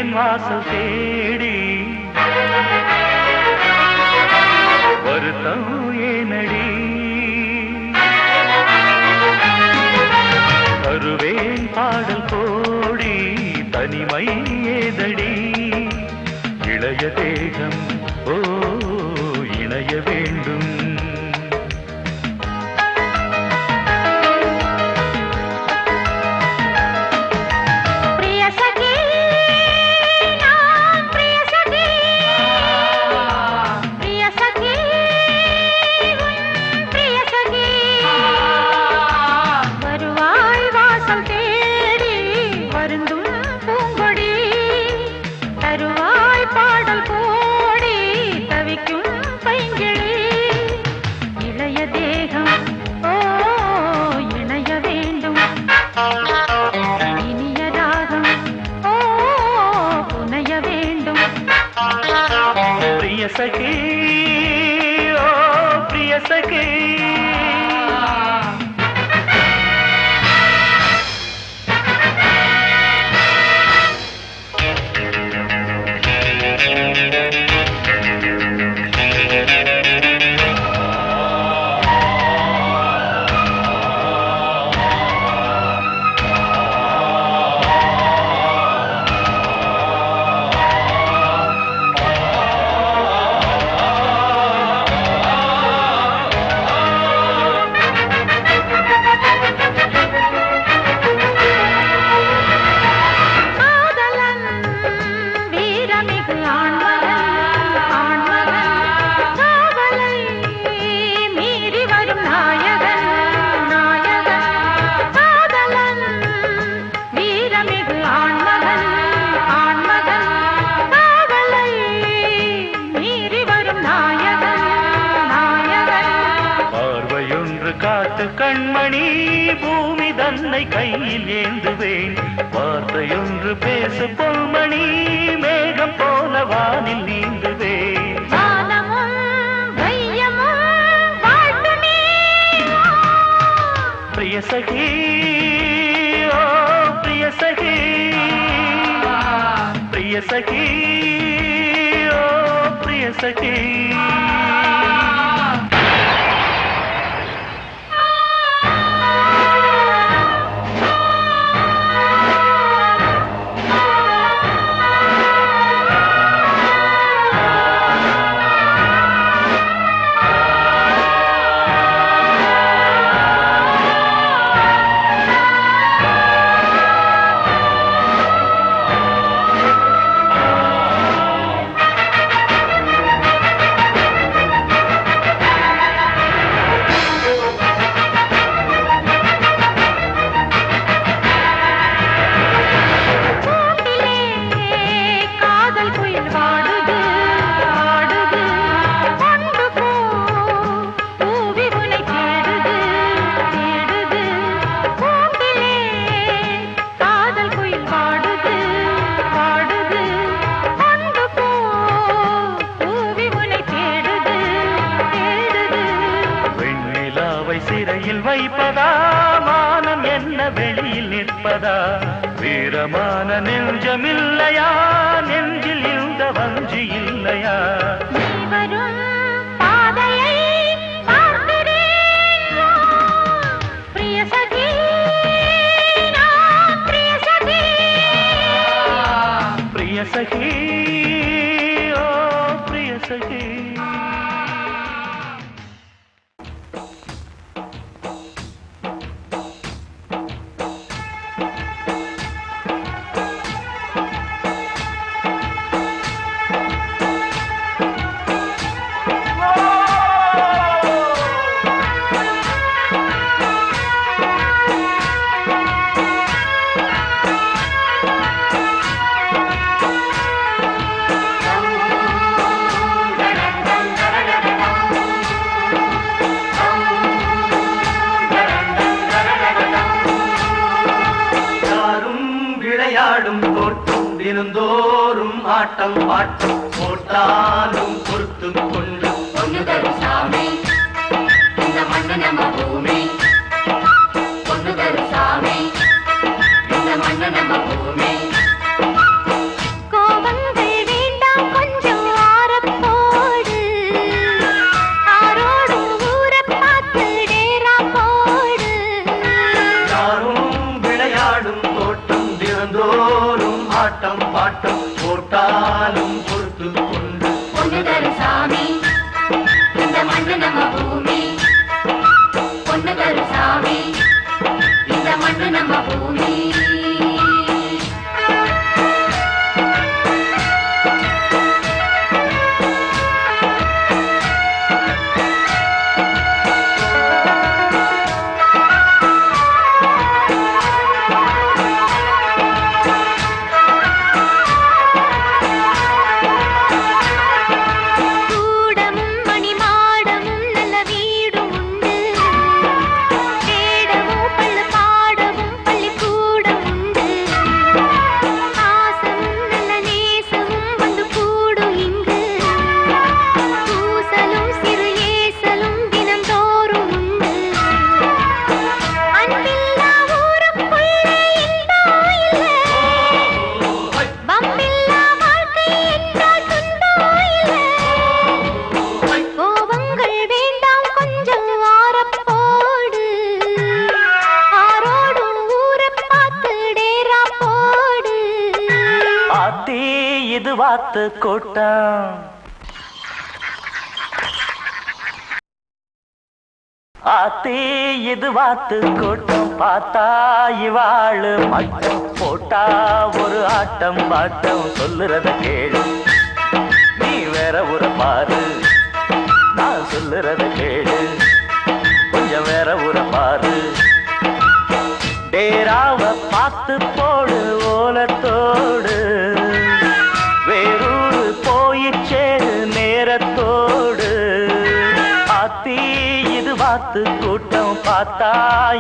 H: வருவேன் வாசல் தேடி வருத்தம் ஏனடி வருவேன் பாடல் கோடி தனிமை ஏதடி இளைய தேகம் ஓ இணைய வேண்டும் सखी ओ प्रिय सखी கண்மணி பூமி தன்னை கையில் ஏந்துவேன் வார்த்தையொன்று பேசு பொன்மணி மேகம் போல வானில் நீந்துவேன் பிரிய சகி ஓ பிரிய சகி பிரிய சகி ஓ பிரிய சகி சிறையில் வைப்பதா மானம் என்ன வெளியில் நிற்பதா வீரமான நெஞ்சமில்லையா நெஞ்சில் இந்த வஞ்சி இல்லையா பிரிய சகி ஓ பிரிய சகி தினந்தோறும் ஆட்டம் பாட்டம் போட்டாலும் பொறுத்து கொண்டு
C: பொண்ணு தரும் சாமி இந்த மண்ணு நம்ம பூமி பொண்ணு தரும் சாமி இந்த மண்ணு நம்ம பூமி
H: தினந்தோறும் ஆட்டம் பாட்டம் போட்டாலும் பொறுத்து கொண்டு
C: பொண்ணு தரும் சாமி இந்த மண்ணு நம்ம பூமி பொண்ணு தரும் சாமி இந்த மண்ணு நம்ம பூமி
G: இது வாத்து கூட்டம் ஆத்தி இது வாத்து கூட்டம் பார்த்தா இவாளு மட்டம் போட்டா ஒரு ஆட்டம் பாட்டம் சொல்லுறத கேளு நீ வேற ஒரு பாரு நான் சொல்லுறத கேளு கொஞ்சம் வேற ஒரு பாரு டேராவ பார்த்து போடு ஓலத்தோடு வேறூரு போயிச்சேரு நேரத்தோடு ஆத்தி இது வாத்து கூட்டம் பார்த்தா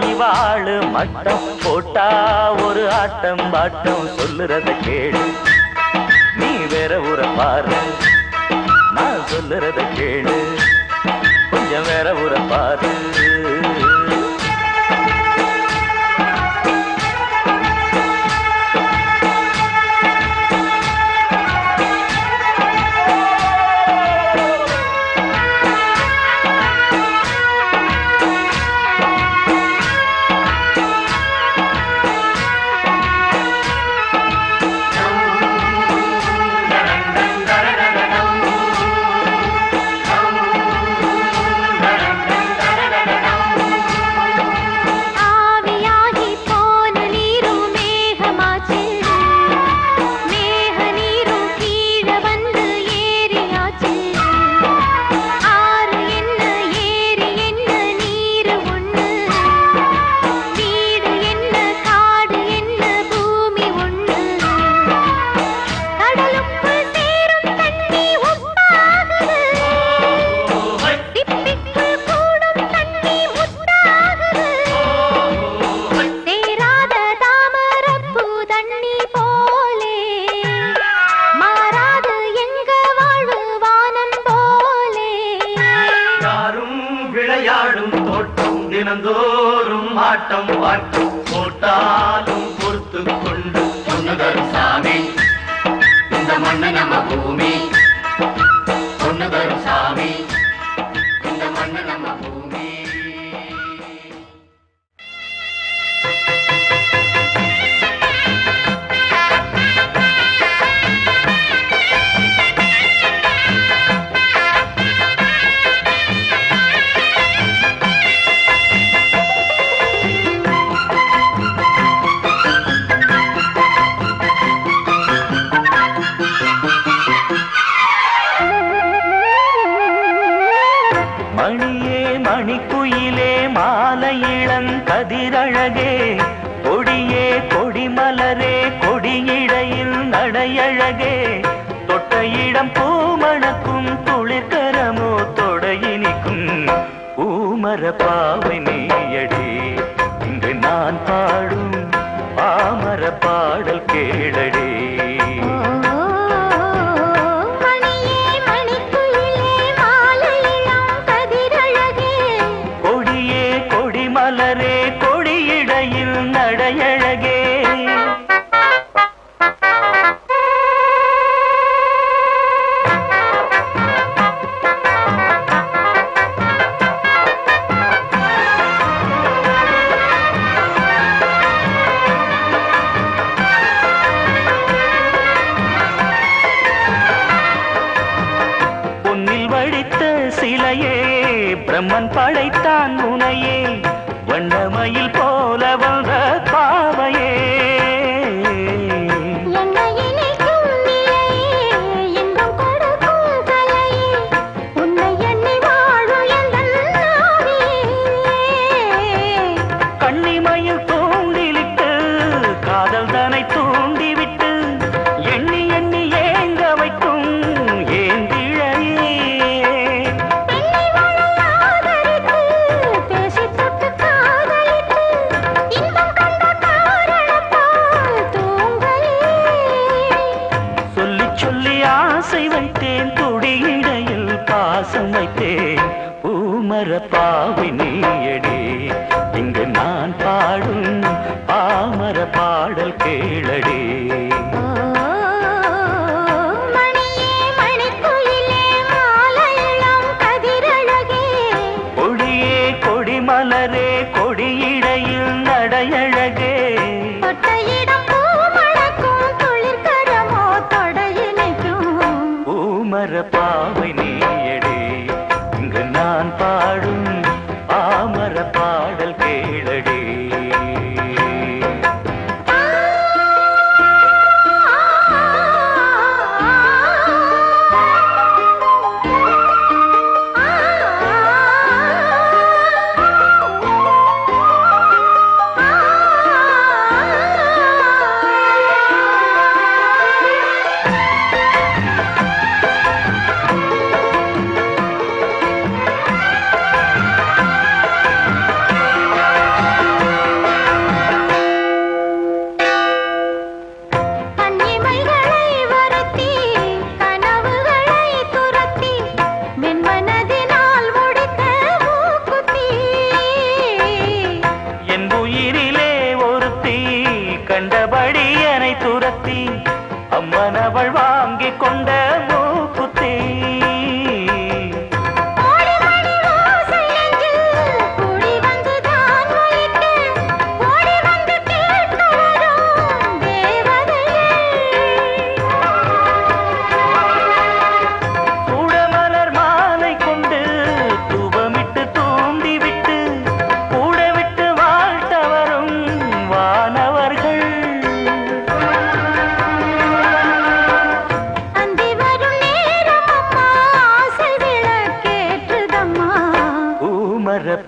G: இவாளு மட்டம் போட்டா ஒரு ஆட்டம் பாட்டம் சொல்லுறத கேளு நீ வேற ஊர பாரு நான் சொல்லுறத கேளு கொஞ்சம் வேற ஊர பாரு
H: தினந்தோறும் ஆட்டம் பாட்டம் போட்டாலும் பொறுத்து கொண்டு
A: பொண்ணு தரும் சாமி இந்த மண்ணு நம்ம பூமி பொண்ணு தரும் சாமி இந்த மண்ணு நம்ம பூமி
G: மணியே மணிக்குயிலே மாலை இளங்கதிரழகே கொடியே கொடிமலரே கொடியிடையில் நடையழகே தொட்ட இடம் பூமணக்கும் துளிர்கரமோ தொடையினிக்கும் பூமர பாவை நீயடி இங்கு நான் பாடும் பாமர பாடல் கேளடி மலரே கொடியிடையில் நடையழகே
H: பிரம்மன் படைத்தான் உனையே வண்ணமயில் போல வந்த பாவையே கண்ணிமயில் தூண்டிலிட்டு காதல் தனை தூண்டிவிட்டு எண்ணி எண்ணி ஏங்க வைக்கும் ஏந்திழையே சொல்லி சொல்லி ஆசை வைத்தேன் துடியிடையில் பாசம் வைத்தேன் பூமர பாவை நீயடி இங்கு நான் பாடும் பாமர பாடல் கேளடி கொடியே கொடிமலரே கொடியிடையில் நடையழகே பூமர பாவை நீயடி இங்கு நான் பாடும் பாமர பாடல் கேளடி கண்டபடி என்னை துரத்தி அம்மனவள் வாங்கி கொண்ட மூக்குத்தி சூடமலர் மாலை கொண்டு தூபமிட்டு தூண்டிவிட்டு கூட விட்டு வாழ்த்தவரும் வானவர்கள்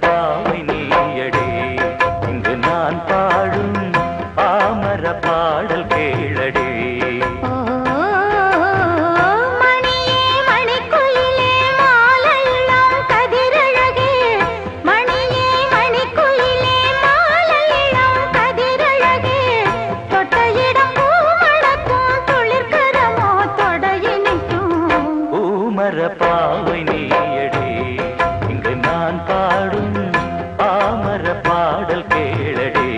H: பாவை நீயடி இங்கு நான் பாடும் பாமர பாடல் கேளடி பூமர பாவை நீயடி இங்கு நான் பாடும் பாமர பாடல் கேளடி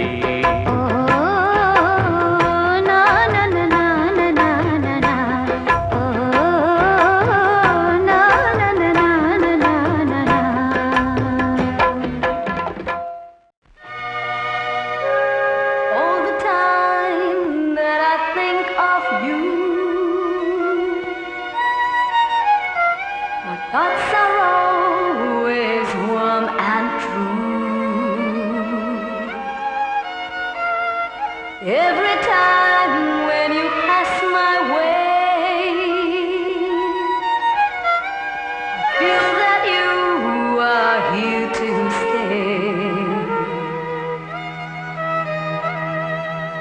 C: All the time that I think of you, my thoughts are always warm and true. Every time when you pass my way, I feel that you are here to stay.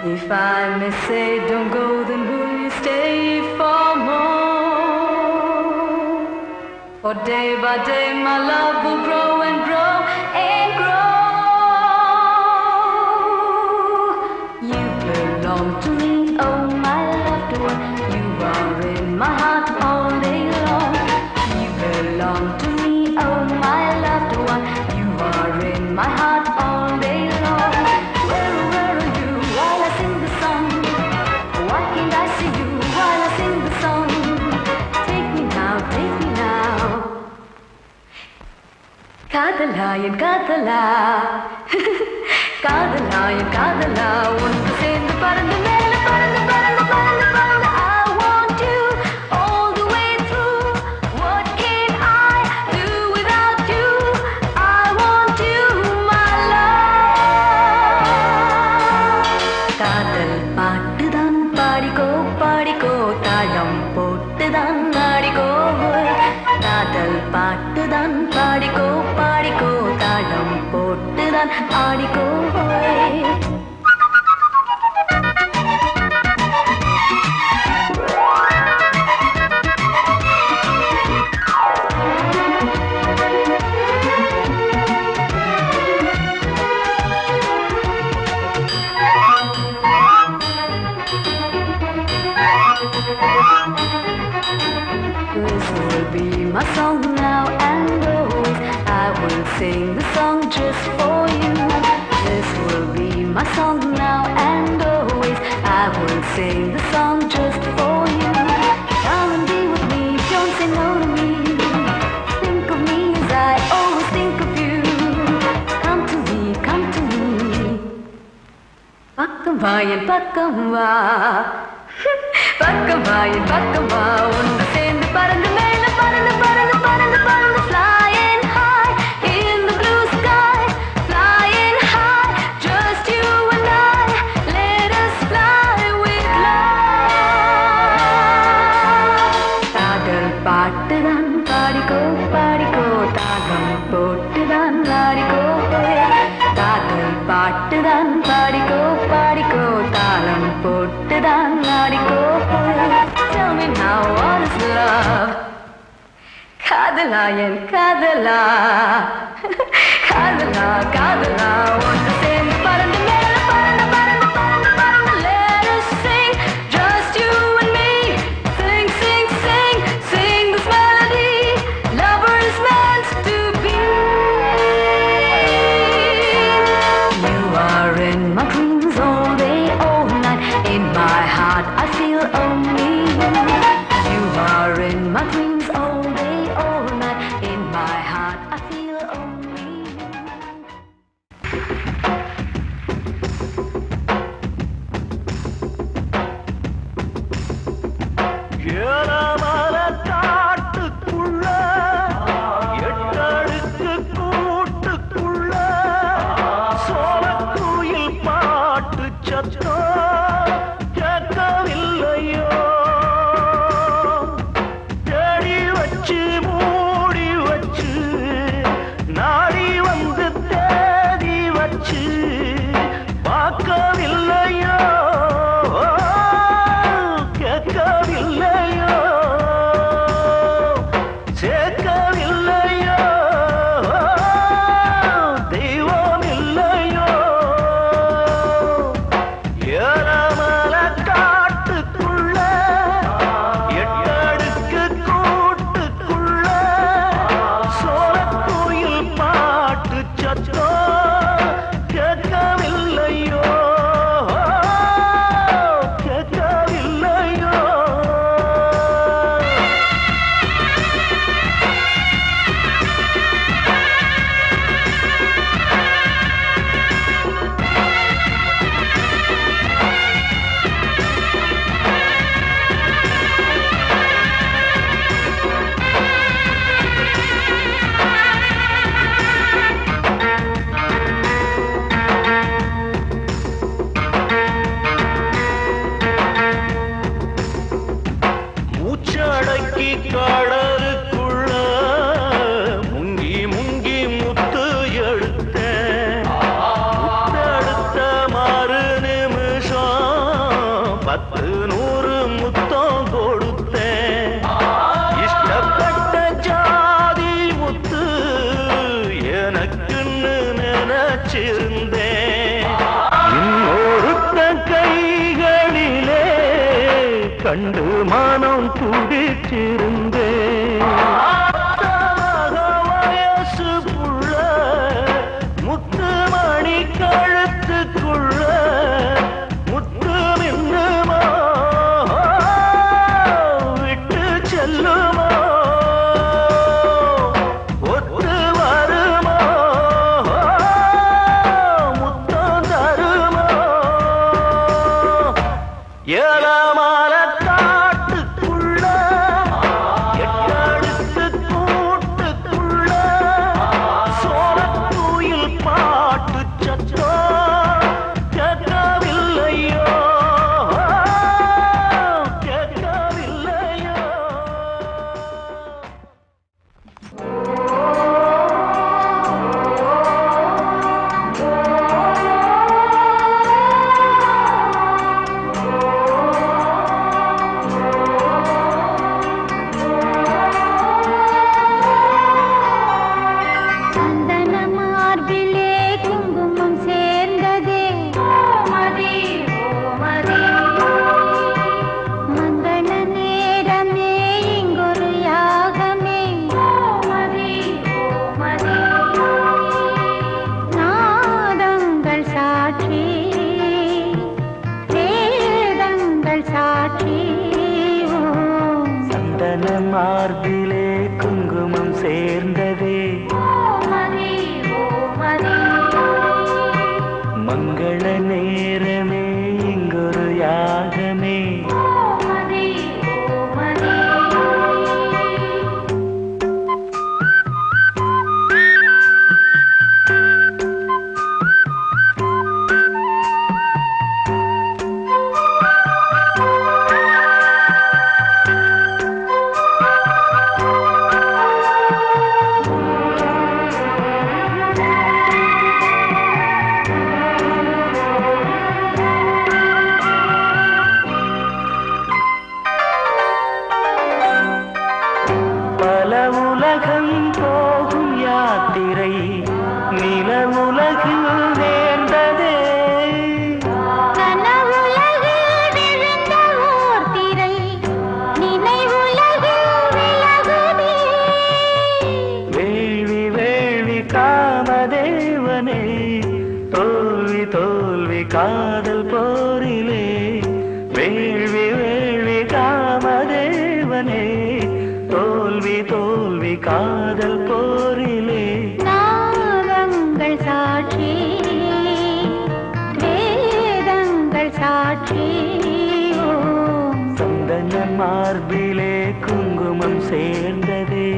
C: If I may say don't go, then will you stay for more? For day by day my love will grow and grow and grow. You belong to me, oh my loved one. You are in my heart all day long. You belong to me, oh my loved one. You are in my heart all day long. Where are you while I sing the song? Why can't I see you while I sing the song? Take me now, take me now. காதலா என் காதலா காதலா என் காதலா ஒன்று சேர்ந்து பறந்து மேல பறந்து பறந்து பறந்து பறந்து I want you all the way through. What can I do without you? பாடிக்கோ This will be my song now and always. I will sing the song just for you. This will be my song now and always. I will sing the song just for you. Come and be with me, don't say no to me. Think of me as I always think of you. Come to me, come to me. பக்கம் வா என் பக்கம் வா பக்கம் வா என் பக்கம் வா ஒன்று சேர்ந்து பறந்து மேல பறந்து பறந்து பறந்து பறந்து flying high in the blue sky flying high just you and I let us fly with love காதல் பாட்டுதான் பாடிக்கோ பாடிக்கோ தாகம் போட்டுதான் ஆடிக்கோ காதல் பாட்டுதான் பாடிக்கோ பாடிக்கோ தாளம் போட்டுதான் ஆடிக்கோ Tell me now what is love காதலா என் காதலா காதலா காதலா ஒன்று சேர்ந்து பறந்து மேல பறந்து பறந்து பறந்து பறந்து Let us sing just you and me Sing sing sing sing this melody Lovers meant to be You are in my dreams all day all night In my heart I feel only You are in my dreams all day, all night. In my heart, I feel only
H: ஏலமர காட்டுக்குள்ள எட்டடுக்கு கூட்டுக்குள்ள சோளக்குயில் பாட்டு சத்தம் கேட்கவில்லையோ தேடி வச்சு மூடி வச்சு நாடி வந்து தேடி வச்சு பார்க்கவில்லையோ கேட்கவில்லையோ சேர்க்கவில்லையோ தெய்வம் இல்லையோ ஏலமல காட்டுக்குள்ள எட்டடுக்கு கூட்டுக்குள்ள சோளக்குயில் பாட்டு சத்தம் கேட்கவில்லையோ கேட்கவில்லையோ மூச்சடக்கி கடலுக்குள்ள முங்கி முங்கி முத்து எடுத்தேன் முத்தெடுத்த மறு நிமிஷம் 10 100 முத்தம் கொடுத்தேன் இஷ்டப்பட்ட ஜாதி முத்து எனக்குன்னு நினைச்சிருந்தேன் இன்னொருத்த கைகளிலே கண்டு மனம் துடிச்சிருந்தேன் வயசு புள்ள முத்து மணி கழுத்துக்குள்ள முத்து மின்னுமா விட்டு செல்லுமா ஒத்து வருமா முத்தம் தருமா ஏலமல காட்டுக்குள்ள எட்டடுக்கு கூட்டுக்குள்ள சோளக்குயில் பாட்டு சத்தம் கேட்கவில்லையோ கேட்கவில்லையோ மார்பிலே குங்குமம் சேர்ந்ததே மங்கள நேரமே இங்கொரு யாகமே காதல் போரிலே வேள்வி வேள்வி காமதேவனே தோல்வி தோல்வி காதல் போரிலே
D: நாதங்கள் சாட்சி வேதங்கள் சாட்சி
H: சந்தன மார்பிலே குங்குமம் சேர்ந்ததே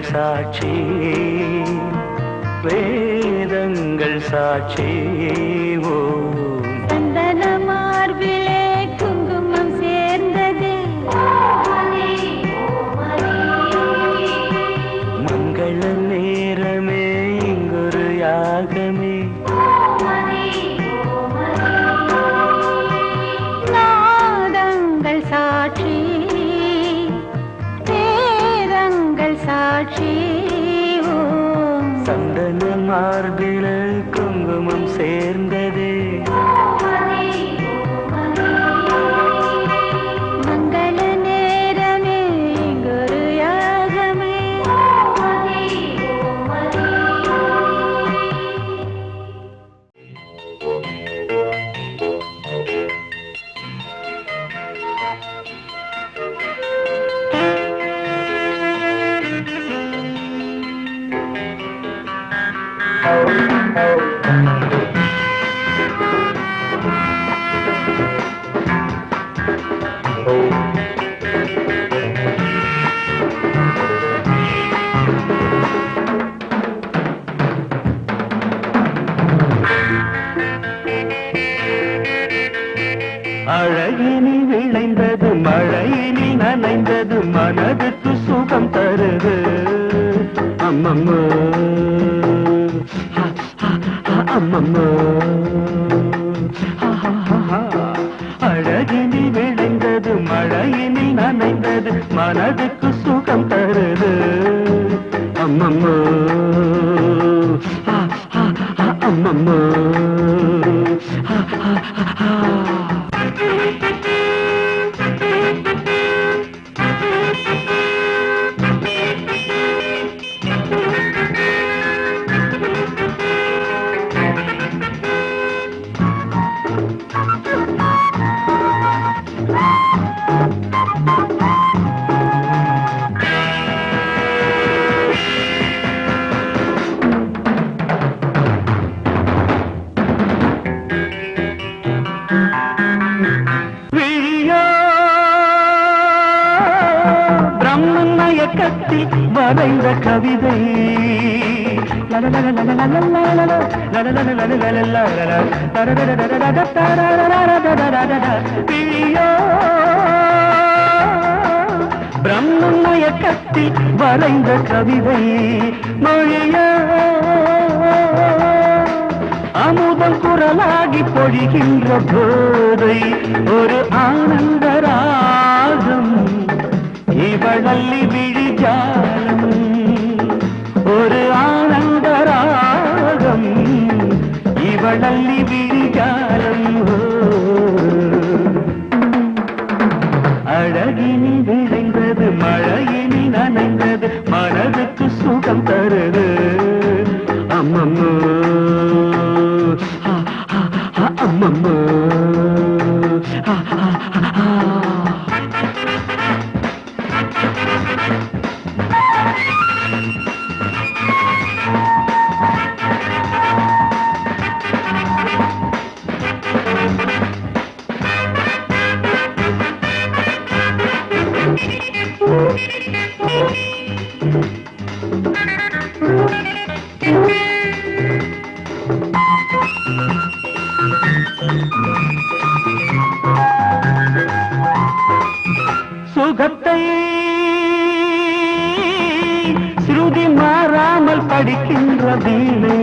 H: சாட்சி வேதங்கள் சாட்சி
D: சந்தன மார்பிலே குங்குமம் சேர்ந்தது
H: மங்கள நேரமே இங்கொரு யாகமே
D: நாதங்கள் சாட்சி சாட்சி
H: சந்தன மார்பில குங்குமம் சேர்ந்ததே
D: மங்கள நேரமே குரு யாகமே
H: அழகினில் விளைந்தது மழையினில் நனைந்தது மனதுக்கு சுகம் தருது அம்மம்மோ அம்மம்மோ அழகினில் விளைந்தது மழையினில் நனைந்தது மனதுக்கு சுகம் தருது அம்மம்மோ அம்மம்மோ
G: விழியோ பிரம்மன் மயக்கத்தில் வரைந்த கவிதை விழியோ பிரம்மன் மயக்கத்தில் வரைந்த கவிதை மொழியோ அமுதம் குரலாகி பொழிகின்ற போதை ஒரு ஆனந்த ராகம் இவளல்லி விழிஜாலம் ஒரு ஆனந்த ராகம் இவளல்லி விழிஜாலம் அழகினில் விளைந்தது மழையினில் நனைந்தது மனதுக்கு சுகம் தருது அம்மம்மோ அம்மம்மோ சுகத்தை ஸ்ருதி மாறாமல் படிக்கின்ற வீணை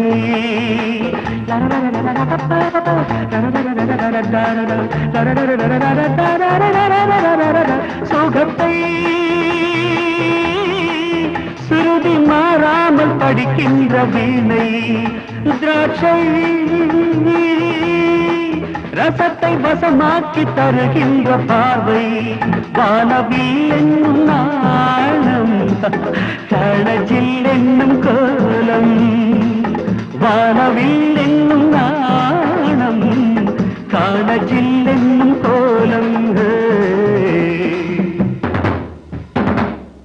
G: சுகத்தை ஸ்ருதி மாறாமல் படிக்கின்ற வீணை திராட்சை ரசத்தை வசமாக்கி தருகின்ற பார்வை வானவில் என்னும் நாணம் கணஜில் என்னும் கோலம் வானவில் என்னும் நாணம் கணஜில் என்னும் கோலம்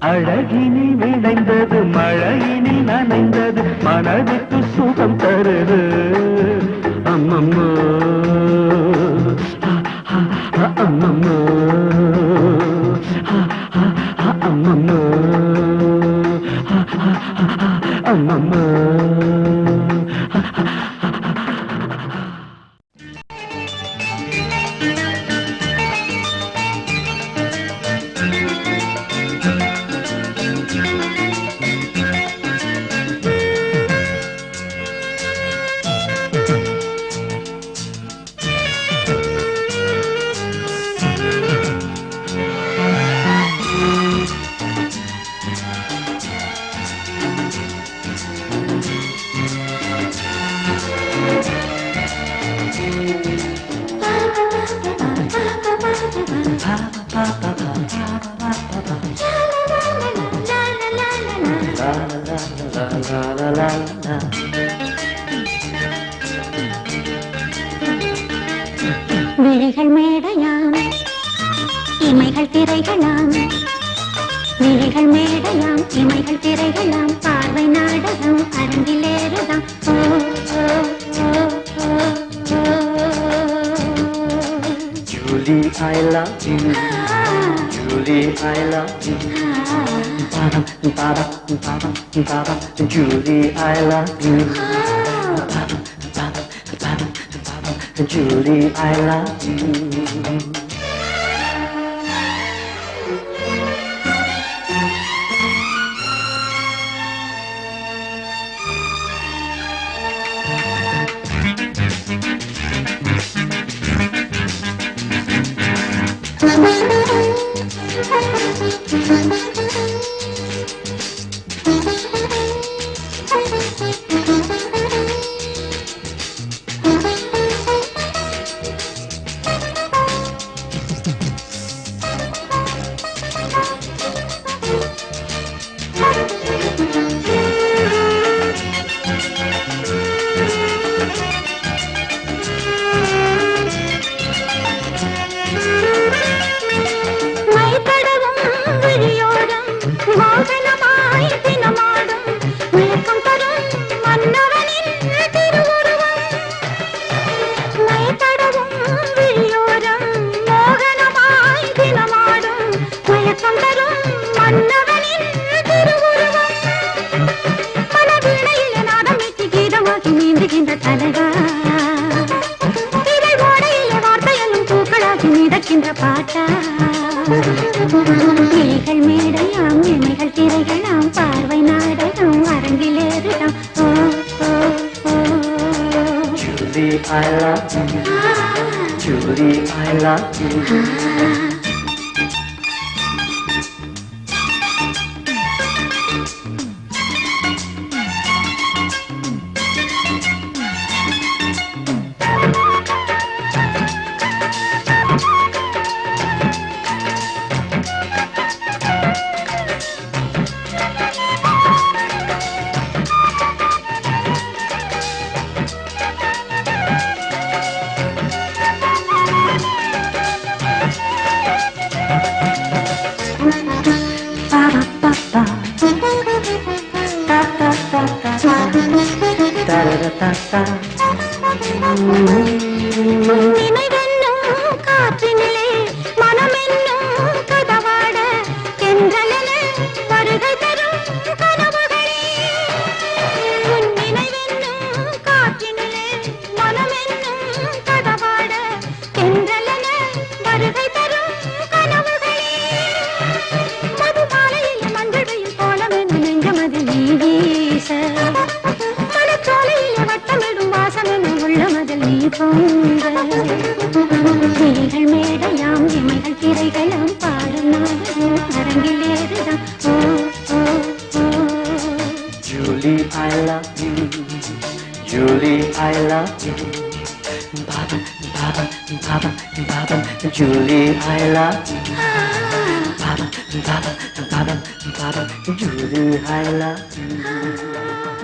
G: அழகினில் விளைந்தது மழையினில் நனைந்தது மனதுக்கு சுகம் தருது அம்மம்மோ அம்மம்மோ அம்மம்மோ அம்மம்மோ
D: விழிகள் மேடையாம் இமைகள் திரைகளாம் விழிகள் மேடையாம் இமைகள் திரைகளாம் பார்வை நாடகம் அரங்கிலேறுதாம் ஓ ஓ ஓ ஓ
G: Julie, I love you. Julie, I love you. Julie, I love you. Julie, I love you.
C: மிதக்கின்ற பாட்டா கிளிகள் மேடையாம் எமைகள் திரைகளாம் பார்வை நாடகம் அரங்கிலேறிடம் ஓ ஓ ஓ
G: Julie, I love you. Julie, I love you.
C: நினைவென்னும் காற்றினிலே மனமென்னும் கதவாட தென்றலென வருகை தரும் கனவுகளே நினைவென்னும் காற்றினிலே மனமென்னும் கதவாட தென்றலென வருகை தரும் கனவுகளே மதுபாலையில் மஞ்சள் வெயில் கோலமென நெஞ்சமது நீ வீச மனச்சோலையிலே வட்டமிடும் வாசமென உள்ளமதில் நீ பொங்க கிளிகள் மேடையாம் இமைகள் திரைகளாம் பாடும் நாடகம் அரங்கிலேறுதான் ஓ ஓ ஓ
G: Julie, I love you. Julie, I love you. Baba, Baba, Baba, Baba. Julie, I love you. Baba, Baba, Baba, Baba. Julie, I love you.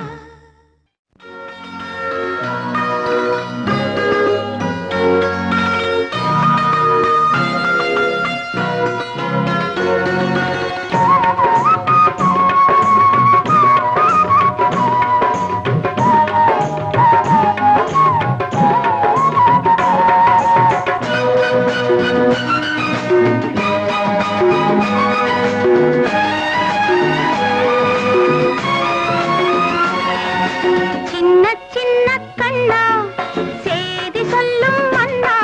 C: சின்ன சின்ன கண்ணா சேதி சொல்லும் மன்னா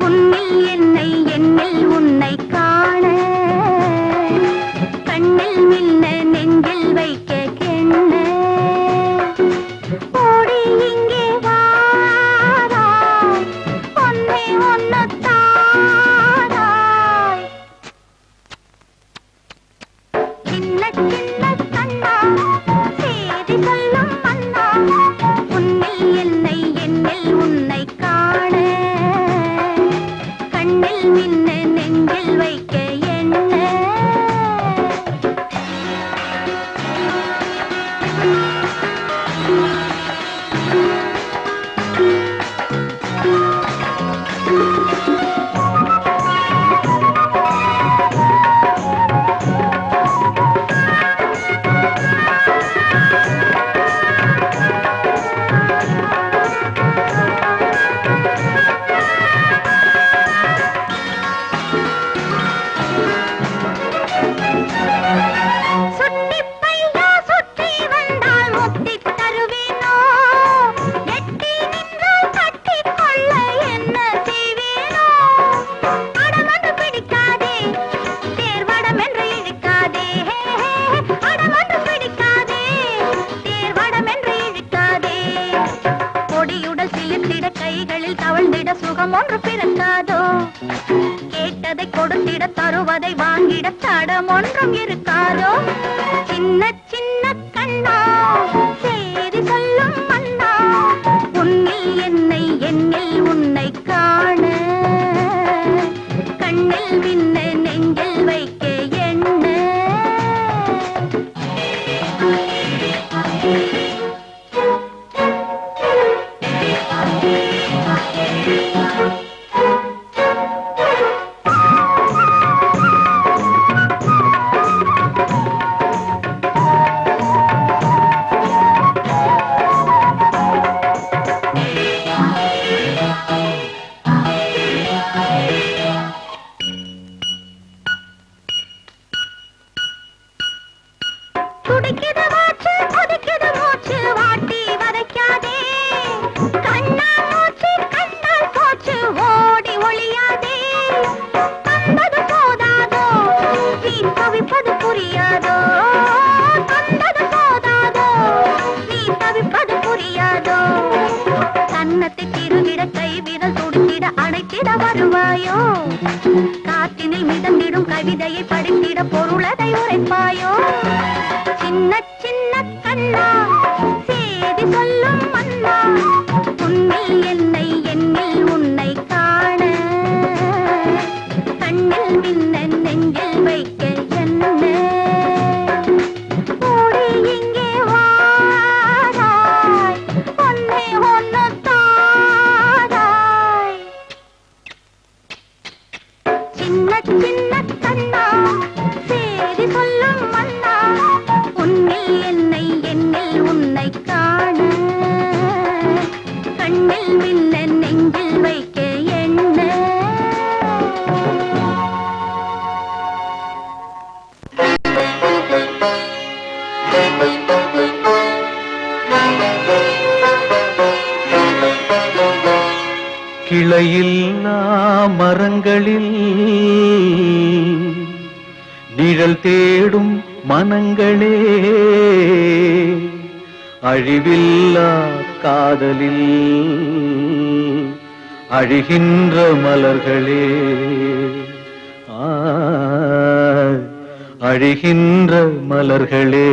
C: உன்னில் என்னை என்னில் உன்னை காண கண்ணில் மின்ன நெஞ்சில் வைக்க கெண்ண ஓடி இங்கே வாராய் ஒன்னே ஒன்னு தாராய் சின்ன சின்ன கண்ணா சேதி சொல்லும் மன்னா உன்னில் என்னை என்னில் உன்னை காண கண்ணில் மின்ன நெஞ்சில் வைக்க என்ன சுட்டி பையா சுற்றி வந்தால் முத்தி தருவேனோ எட்டி நின்றால் கட்டி கொள்ள என்ன செய்வேனோ அடமன்று பிடிக்காதே தேர்வடம் என்று இழுக்காதே அடமன்று பிடிக்காதே தேர்வடம் என்று இழுக்காதே கொடியுடல் சிலிர்த்திட கைகளில் தவழ்ந்திட சுகம் ஒன்று பிறக்காதோ கேட்டதை கொடுத்திட தருவதை வாங்கிட தடம் ஒன்றும் இருக்காதோ சின்ன சின்ன கண்ணா சேதி சொல்லும் மன்னா உன்னில் என்னை என்னில் உன்னை காண கண்ணில் மின்ன நெஞ்சில் வைக்க என்ன காற்றினில் மிதந்திடும் கவிதையை படித்திட பொருளதை உரைப்பாயோ சின்ன சின்ன கண்ணா சேதி சொல்லும் மன்னா உன்னில் என்னை என்னில் உன்னை காண கண்ணில் மின்ன நெஞ்சில் வைக்க என்ன ஓடி இங்கே வாராய் ஒன்னை ஒன்னு தாராய் சின்ன சின்ன கண்ணா சேதி சொல்லும் மன்னா உன்னில் என்னை என்னில் உன்னை காண கண்ணில் மின்ன நெஞ்சில் வைக்க என்ன
H: கிளையில்லா மரங்களில் நிழல் தேடும் மனங்களே அழிவில்லா காதலில் அழிகின்ற மலர்களே அழிகின்ற மலர்களே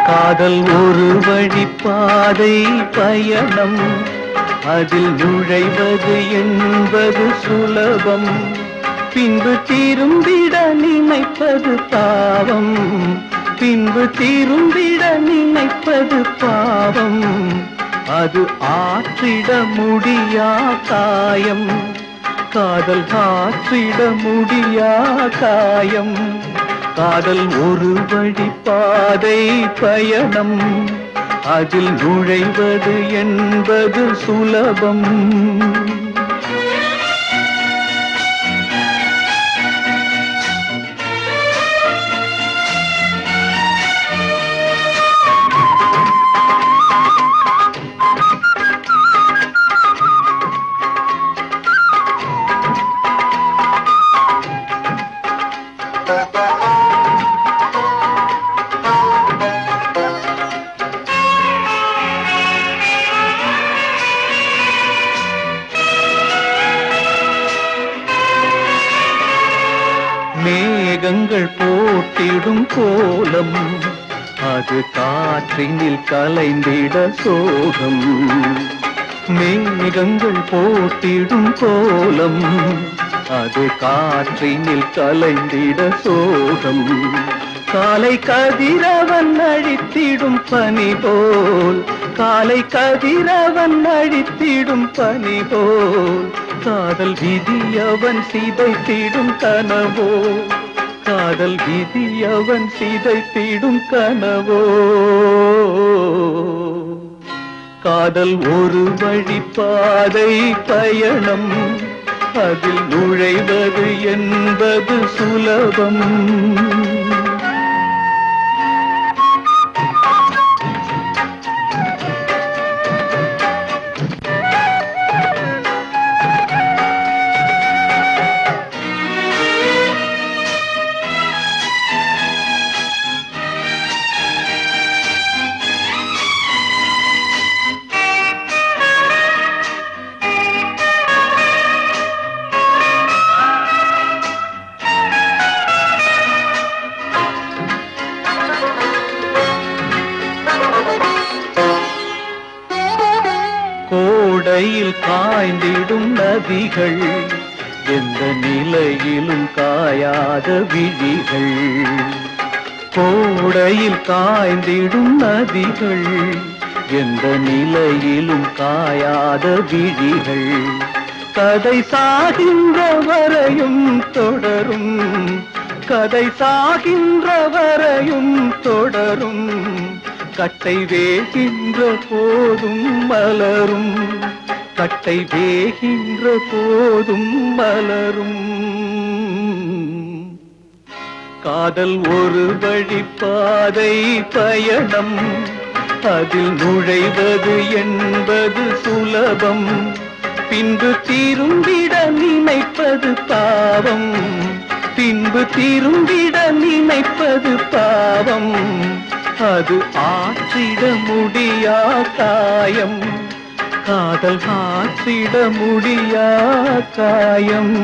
H: காதல் ஒரு வழிப்பாதை பயணம் அதில் நுழைவது என்பது சுலபம் பின்பு திரும்பிட நினைப்பது பாவம் பின்பு திரும்பிட நினைப்பது பாவம் அது ஆற்றிட முடியா காயம் காதல் ஆற்றிட முடியா காயம் காதல் ஒரு வழிப்பாதை பயணம் அதில் நுழைவது என்பது சுலபம் மேகங்கள் போட்டிடும் கோலம் அது காற்றினில் கலைந்திட சோகம் மேகங்கள் போட்டிடும் கோலம் அது காற்றினில் கலைந்திட சோகம் காலை கதிரவன் அழித்திடும் பனி போல் காலை கதிரவன் அழித்திடும் பனி போல் காதல் விதி அவன் சிதைத்திடும் கனவோ காதல் விதி அவன் சிதைத்திடும் கனவோ காதல் ஒரு வழிப்பாதை பயணம் அதில் நுழைவது என்பது சுலபம் கோடையில் காய்ந்திடும் நதிகள் எந்த நிலையிலும் காயாத விழிகள் கோடையில் காய்ந்திடும் நதிகள் எந்த நிலையிலும் காயாத விழிகள் கதை சாகின்ற வரையும் தொடரும் கதை சாகின்ற வரையும் தொடரும் கட்டை வேகின்ற போதும் மலரும் கட்டை வேகின்ற போதும் மலரும் காதல் ஒரு வழிப்பாதை பயணம் அதில் நுழைவது என்பது சுலபம் பின்பு திரும்பிட நினைப்பது பாவம்
G: பின்பு திரும்பிட நினைப்பது பாவம் அது ஆற்றிட முடியா காயம் காதல் ஆற்றிட முடியா காயம்